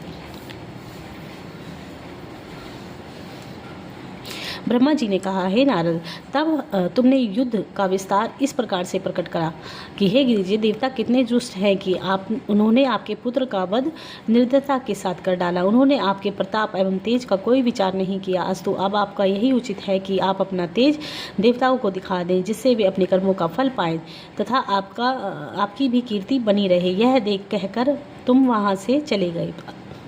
ब्रह्मा जी ने कहा, हे नारद, तब तुमने युद्ध का विस्तार इस प्रकार से प्रकट करा कि हे गिरिजे, देवता कितने दुष्ट हैं कि उन्होंने आपके पुत्र का वध निर्दयता के साथ कर डाला। उन्होंने आपके प्रताप एवं तेज का कोई विचार नहीं किया। अस्तु अब आपका यही उचित है कि आप अपना तेज देवताओं को दिखा दें, जिससे वे अपने कर्मों का फल पाएं तथा आपकी भी कीर्ति बनी रहे। यह देख कहकर तुम वहाँ से चले गए।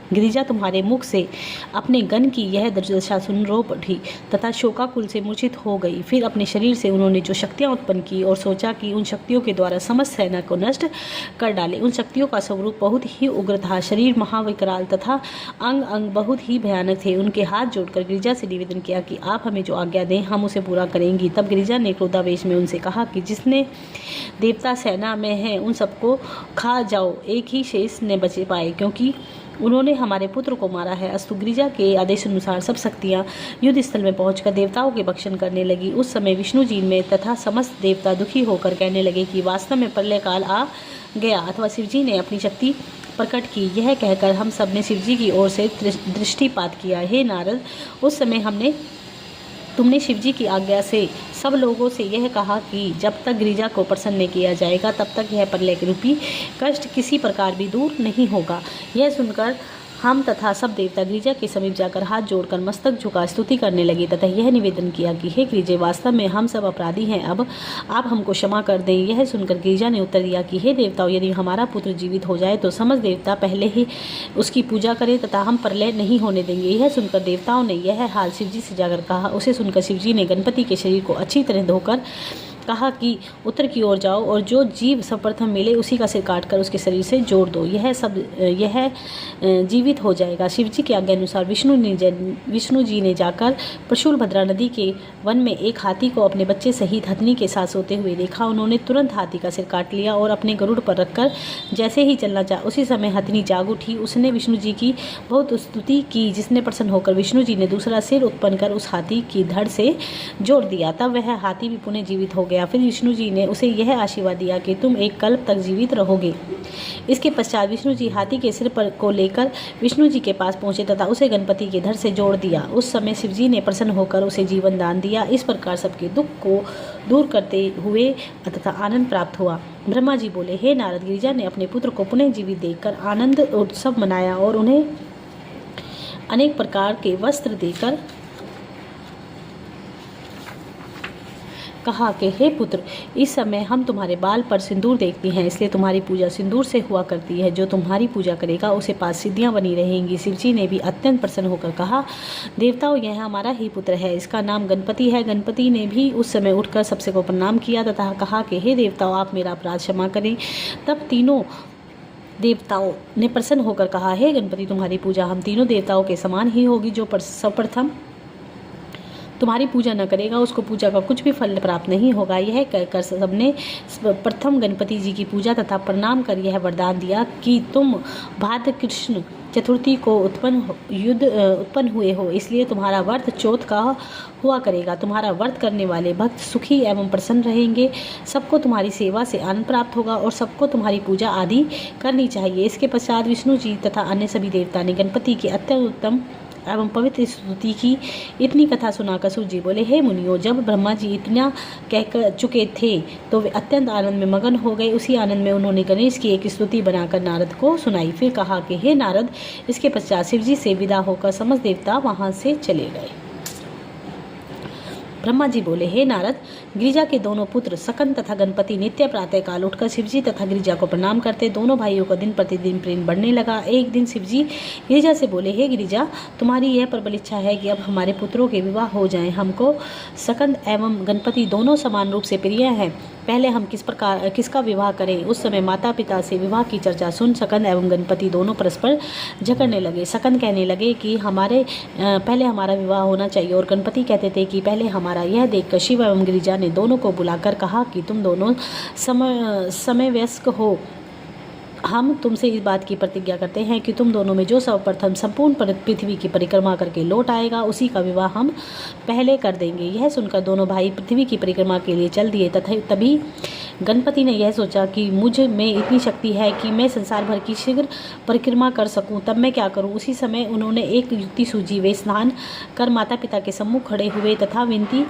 गिरिजा तुम्हारे मुख से अपने गण की यह दुर्दशा सुन रो पड़ी तथा शोकाकुल से मूर्छित हो गई। फिर अपने शरीर से उन्होंने जो शक्तियां उत्पन्न की और सोचा कि उन शक्तियों के द्वारा समस्त सेना को नष्ट कर डाले। उन शक्तियों का स्वरूप बहुत ही उग्र था, शरीर महाविकराल तथा अंग अंग बहुत ही भयानक थे। उनके हाथ जोड़कर गिरिजा से निवेदन किया कि आप हमें जो आज्ञा दें हम उसे पूरा करेंगी। तब गिरिजा ने क्रोधावेश में उनसे कहा कि जिसने देवता सेना में हैं उन सबको खा जाओ, एक ही शेष ने बचे पाए, क्योंकि उन्होंने हमारे पुत्र को मारा है। अस्तु गिरिजा के आदेशानुसार सब शक्तियां युद्ध स्थल में पहुंचकर देवताओं के भक्षण करने लगी। उस समय विष्णु जी में तथा समस्त देवता दुखी होकर कहने लगे कि वास्तव में प्रलय काल आ गया अथवा शिवजी ने अपनी शक्ति प्रकट की। यह कहकर हम सब ने शिवजी की ओर से दृष्टिपात किया। हे नारद, उस समय तुमने शिवजी की आज्ञा से सब लोगों से यह कहा कि जब तक गिरिजा को प्रसन्न नहीं किया जाएगा तब तक यह प्रलय रूपी कष्ट किसी प्रकार भी दूर नहीं होगा। यह सुनकर हम तथा सब देवता गिरिजा के समीप जाकर हाथ जोड़कर मस्तक झुका स्तुति करने लगे तथा यह निवेदन किया कि हे गिरिजे, वास्तव में हम सब अपराधी हैं, अब आप हमको क्षमा कर दें। यह सुनकर गिरिजा ने उत्तर दिया कि हे देवताओं, यदि हमारा पुत्र जीवित हो जाए तो समस्त देवता पहले ही उसकी पूजा करें तथा हम प्रलय नहीं होने देंगे। यह सुनकर देवताओं ने यह हाल शिवजी से जाकर कहा। उसे सुनकर शिवजी ने गणपति के शरीर को अच्छी तरह धोकर कहा कि उत्तर की ओर जाओ और जो जीव सर्वप्रथम मिले उसी का सिर काटकर उसके शरीर से जोड़ दो, यह जीवित हो जाएगा। शिवजी के आज्ञा अनुसार विष्णु जी ने जाकर प्रशूलभद्रा नदी के वन में एक हाथी को अपने बच्चे सहित हथनी के साथ सोते हुए देखा। उन्होंने तुरंत हाथी का सिर काट लिया और अपने गरुड़ पर रखकर जैसे ही चलना चाहा उसी समय हथनी जाग उठी। उसने विष्णु जी की बहुत स्तुति की, जिसने प्रसन्न होकर विष्णु जी ने दूसरा सिर उत्पन्न कर उस हाथी की धड़ से जोड़ दिया। तब वह हाथी भी पुनः जीवित हो गया। फिर विष्णु जी ने उसे यह आशीर्वाद दिया कि तुम एक कल्प तक जीवित रहोगे। इसके पश्चात विष्णु जी हाथी के सिर पर को लेकर विष्णु जी के पास पहुंचे तथा उसे गणपति के धड़ से जोड़ दिया। उस समय शिवजी ने प्रसन्न होकर उसे जीवन दान दिया। इस प्रकार सबके दुख को दूर करते हुए तथा आनंद प्राप्त हुआ। ब्रह्मा जी बोले, हे नारद, गिरिजा ने अपने पुत्र को पुनः जीवित देखकर आनंद उत्सव मनाया और उन्हें अनेक प्रकार के वस्त्र देकर कहा कि हे पुत्र, इस समय हम तुम्हारे बाल पर सिंदूर देखती हैं, इसलिए तुम्हारी पूजा सिंदूर से हुआ करती है। जो तुम्हारी पूजा करेगा उसे पास सिद्धियां बनी रहेंगी। शिवजी ने भी अत्यंत प्रसन्न होकर कहा, देवताओं, यह हमारा ही पुत्र है, इसका नाम गणपति है। गणपति ने भी उस समय उठकर सबसे को प्रणाम किया तथा कहा कि हे देवताओं, आप मेरा अपराध क्षमा करें। तब तीनों देवताओं ने प्रसन्न होकर कहा, हे गणपति, तुम्हारी पूजा हम तीनों देवताओं के समान ही होगी। जो सर्वप्रथम तुम्हारी पूजा न करेगा उसको पूजा का कुछ भी फल प्राप्त नहीं होगा। यह कहकर सबने प्रथम गणपति जी की पूजा तथा प्रणाम कर यह वरदान दिया कि तुम भाद्र कृष्ण चतुर्थी को उत्पन्न हुए हो, इसलिए तुम्हारा व्रत चौथ का हुआ करेगा। तुम्हारा व्रत करने वाले भक्त सुखी एवं प्रसन्न रहेंगे। सबको तुम्हारी सेवा से आनंद प्राप्त होगा और सबको तुम्हारी पूजा आदि करनी चाहिए। इसके पश्चात विष्णु जी तथा अन्य सभी देवता ने गणपति के अत्यंत उत्तम एवं पवित्र स्तुति की। इतनी कथा सुनाकर सूर्य जी बोले, हे मुनियों, जब ब्रह्मा जी इतना कह चुके थे तो वे अत्यंत आनंद में मगन हो गए। उसी आनंद में उन्होंने गणेश की एक स्तुति बनाकर नारद को सुनाई। फिर कहा कि हे नारद, इसके पश्चात शिव जी से विदा होकर समस्त देवता वहाँ से चले गए। ब्रह्मा जी बोले, हे नारद, गिरिजा के दोनों पुत्र सकंद तथा गणपति नित्य प्रातः काल उठकर शिवजी तथा गिरिजा को प्रणाम करते। दोनों भाइयों का दिन प्रतिदिन प्रेम बढ़ने लगा। एक दिन शिवजी गिरिजा से बोले, हे गिरिजा, तुम्हारी यह प्रबल इच्छा है कि अब हमारे पुत्रों के विवाह हो जाएं। हमको सकंद एवं गणपति दोनों समान रूप से प्रिय हैं। पहले हम किसका विवाह करें? उस समय माता पिता से विवाह की चर्चा सुन सकंद एवं गणपति दोनों परस्पर झगड़ने लगे। सकंद कहने लगे कि पहले हमारा विवाह होना चाहिए, और गणपति कहते थे कि पहले हमारा। यह देखकर शिव एवं गिरिजा ने दोनों को बुलाकर कहा कि तुम दोनों समय वयस्क हो। हम तुमसे इस बात की प्रतिज्ञा करते हैं कि तुम दोनों में जो सर्वप्रथम संपूर्ण पृथ्वी की परिक्रमा करके लौट आएगा, उसी का विवाह हम पहले कर देंगे। यह सुनकर दोनों भाई पृथ्वी की परिक्रमा के लिए चल दिए। तथा तभी गणपति ने यह सोचा कि मुझ में इतनी शक्ति है कि मैं संसार भर की शीघ्र परिक्रमा कर सकूं, तब मैं क्या करूं? उसी समय उन्होंने एक युक्ति सूझी। वे स्नान कर माता पिता के सम्मुख खड़े हुए तथा विनती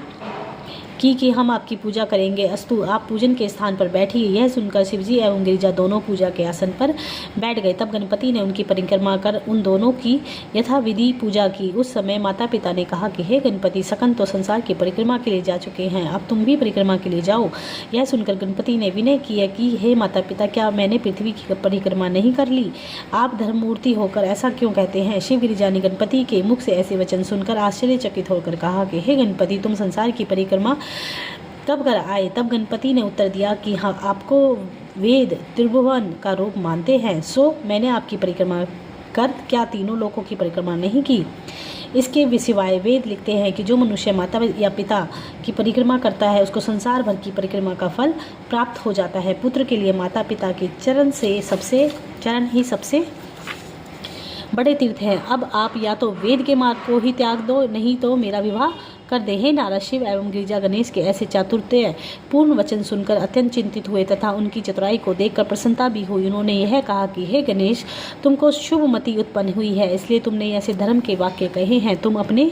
की कि हम आपकी पूजा करेंगे। अस्तु, आप पूजन के स्थान पर बैठिए। यह सुनकर शिवजी एवं गिरिजा दोनों पूजा के आसन पर बैठ गए। तब गणपति ने उनकी परिक्रमा कर उन दोनों की यथाविधि पूजा की। उस समय माता पिता ने कहा कि हे गणपति, सकंद तो संसार की परिक्रमा के लिए जा चुके हैं, अब तुम भी परिक्रमा के लिए जाओ। यह सुनकर गणपति ने विनय किया कि हे माता पिता, क्या मैंने पृथ्वी की परिक्रमा नहीं कर ली? आप धर्ममूर्ति होकर ऐसा क्यों कहते हैं? शिव गिरिजा ने गणपति के मुख से ऐसे वचन सुनकर आश्चर्यचकित होकर कहा कि हे गणपति, तुम संसार की परिक्रमा कब कर आए? तब गणपति ने उत्तर दिया कि हाँ, आपको वेद त्रिभुवन का रूप मानते हैं, सो मैंने आपकी परिक्रमा कर क्या तीनों लोकों की परिक्रमा नहीं की? इसके सिवाय वेद लिखते हैं कि जो मनुष्य माता या पिता की परिक्रमा करता है, उसको संसार भर की परिक्रमा का फल प्राप्त हो जाता है। पुत्र के लिए माता पिता के चरण ही सबसे बड़े तीर्थ हैं। अब आप या तो वेद के मार्ग को ही त्याग दो, नहीं तो मेरा विवाह कर दे। हे नारद, शिव एवं गिरिजा गणेश के ऐसे चातुर्य पूर्ण वचन सुनकर अत्यंत चिंतित हुए तथा उनकी चतुराई को देखकर प्रसन्नता भी हुई। उन्होंने यह कहा कि हे गणेश, तुमको शुभ मति उत्पन्न हुई है, इसलिए तुमने ऐसे धर्म के वाक्य कहे हैं। तुम अपने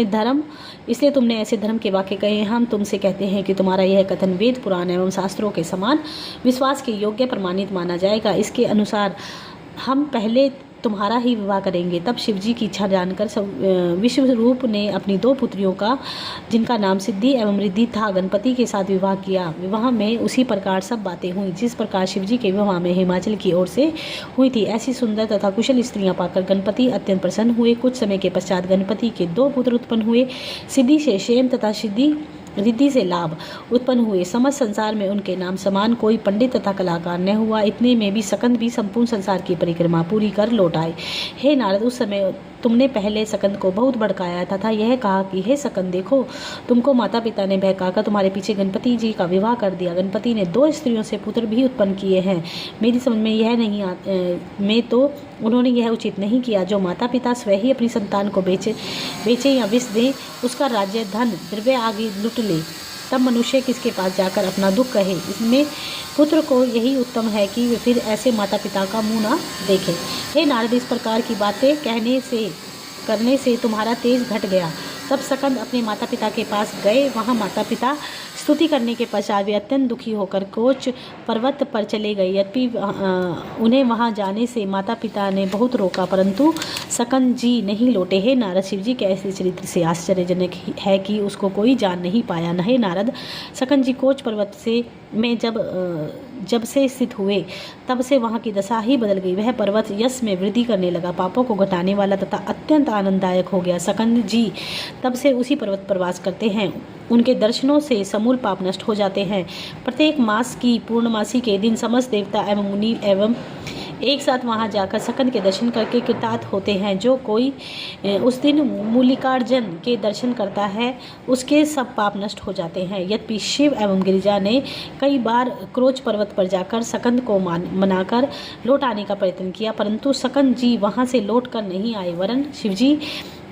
धर्म, इसलिए तुमने ऐसे धर्म के वाक्य कहे हैं। हम तुमसे कहते हैं कि तुम्हारा यह कथन वेद पुराण एवं शास्त्रों के समान विश्वास के योग्य प्रमाणित माना जाएगा। इसके अनुसार हम पहले तुम्हारा ही विवाह करेंगे। तब शिवजी की इच्छा जानकर विश्वरूप ने अपनी दो पुत्रियों का, जिनका नाम सिद्धि एवं रिद्धि था, गणपति के साथ विवाह किया। विवाह में उसी प्रकार सब बातें हुई जिस प्रकार शिवजी के विवाह में हिमाचल की ओर से हुई थी। ऐसी सुंदर तथा कुशल स्त्रियां पाकर गणपति अत्यंत प्रसन्न हुए। कुछ समय के पश्चात गणपति के दो पुत्र उत्पन्न हुए। सिद्धि से क्षेम तथा रिद्धि से लाभ उत्पन्न हुए। समस्त संसार में उनके नाम समान कोई पंडित तथा कलाकार न हुआ। इतने में भी सकंद भी संपूर्ण संसार की परिक्रमा पूरी कर लौट आए। हे नारद, उस समय तुमने पहले सकंद को बहुत भड़काया तथा यह कहा कि हे सकंद, देखो, तुमको माता पिता ने बहकाकर तुम्हारे पीछे गणपति जी का विवाह कर दिया। गणपति ने दो स्त्रियों से पुत्र भी उत्पन्न किए हैं। मेरी समझ में यह नहीं में तो उन्होंने यह उचित नहीं किया। जो माता पिता स्वयं ही अपनी संतान को बेचे या विष दे, उसका राज्य धन द्रव्य आगे लुट ले, तब मनुष्य किसके पास जाकर अपना दुख कहे? इसमें पुत्र को यही उत्तम है कि वे फिर ऐसे माता पिता का मुंह ना देखें। हे नारद, इस प्रकार की बातें करने से तुम्हारा तेज घट गया। तब सकंद अपने माता पिता के पास गए। वहाँ माता पिता स्तुति करने के पश्चात वे अत्यंत दुखी होकर कोच पर्वत पर चले गए। यद्यपि उन्हें वहाँ जाने से माता पिता ने बहुत रोका, परंतु सकंद जी नहीं लौटे। हे नारद, शिव जी के ऐसे चरित्र से आश्चर्यजनक है कि उसको कोई जान नहीं पाया। हे नारद, सकंद जी कोच पर्वत में जब से स्थित हुए, तब से वहाँ की दशा ही बदल गई। वह पर्वत यश में वृद्धि करने लगा, पापों को घटाने वाला तथा अत्यंत आनंददायक हो गया। सकंद जी तब से उसी पर्वत पर वास करते हैं। उनके दर्शनों से समूल पाप नष्ट हो जाते हैं। प्रत्येक मास की पूर्णमासी के दिन समस्त देवता एवं मुनि एवं एक साथ वहां जाकर सकंद के दर्शन करके कृतार्थ होते हैं। जो कोई उस दिन मूलिकार्जुन के दर्शन करता है, उसके सब पाप नष्ट हो जाते हैं। यद्यपि शिव एवं गिरिजा ने कई बार क्रोच पर्वत पर जाकर सकंद को मनाकर लौट आने का प्रयत्न किया, परंतु सकंद जी वहां से लौट कर नहीं आए। वरन शिवजी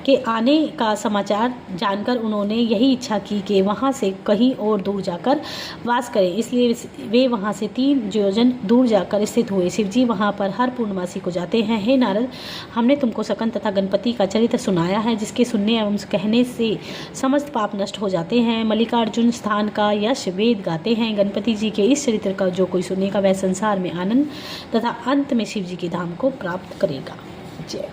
के आने का समाचार जानकर उन्होंने यही इच्छा की कि वहाँ से कहीं और दूर जाकर वास करें। इसलिए वे वहाँ से 3 योजन दूर जाकर स्थित हुए। शिवजी वहाँ पर हर पूर्णमासी को जाते हैं। हे नारद, हमने तुमको सकंद तथा गणपति का चरित्र सुनाया है, जिसके सुनने एवं कहने से समस्त पाप नष्ट हो जाते हैं। मल्लिकार्जुन स्थान का यश वेद गाते हैं। गणपति जी के इस चरित्र का जो कोई सुनेगा, वह संसार में आनंद तथा अंत में शिव जी के धाम को प्राप्त करेगा। जय।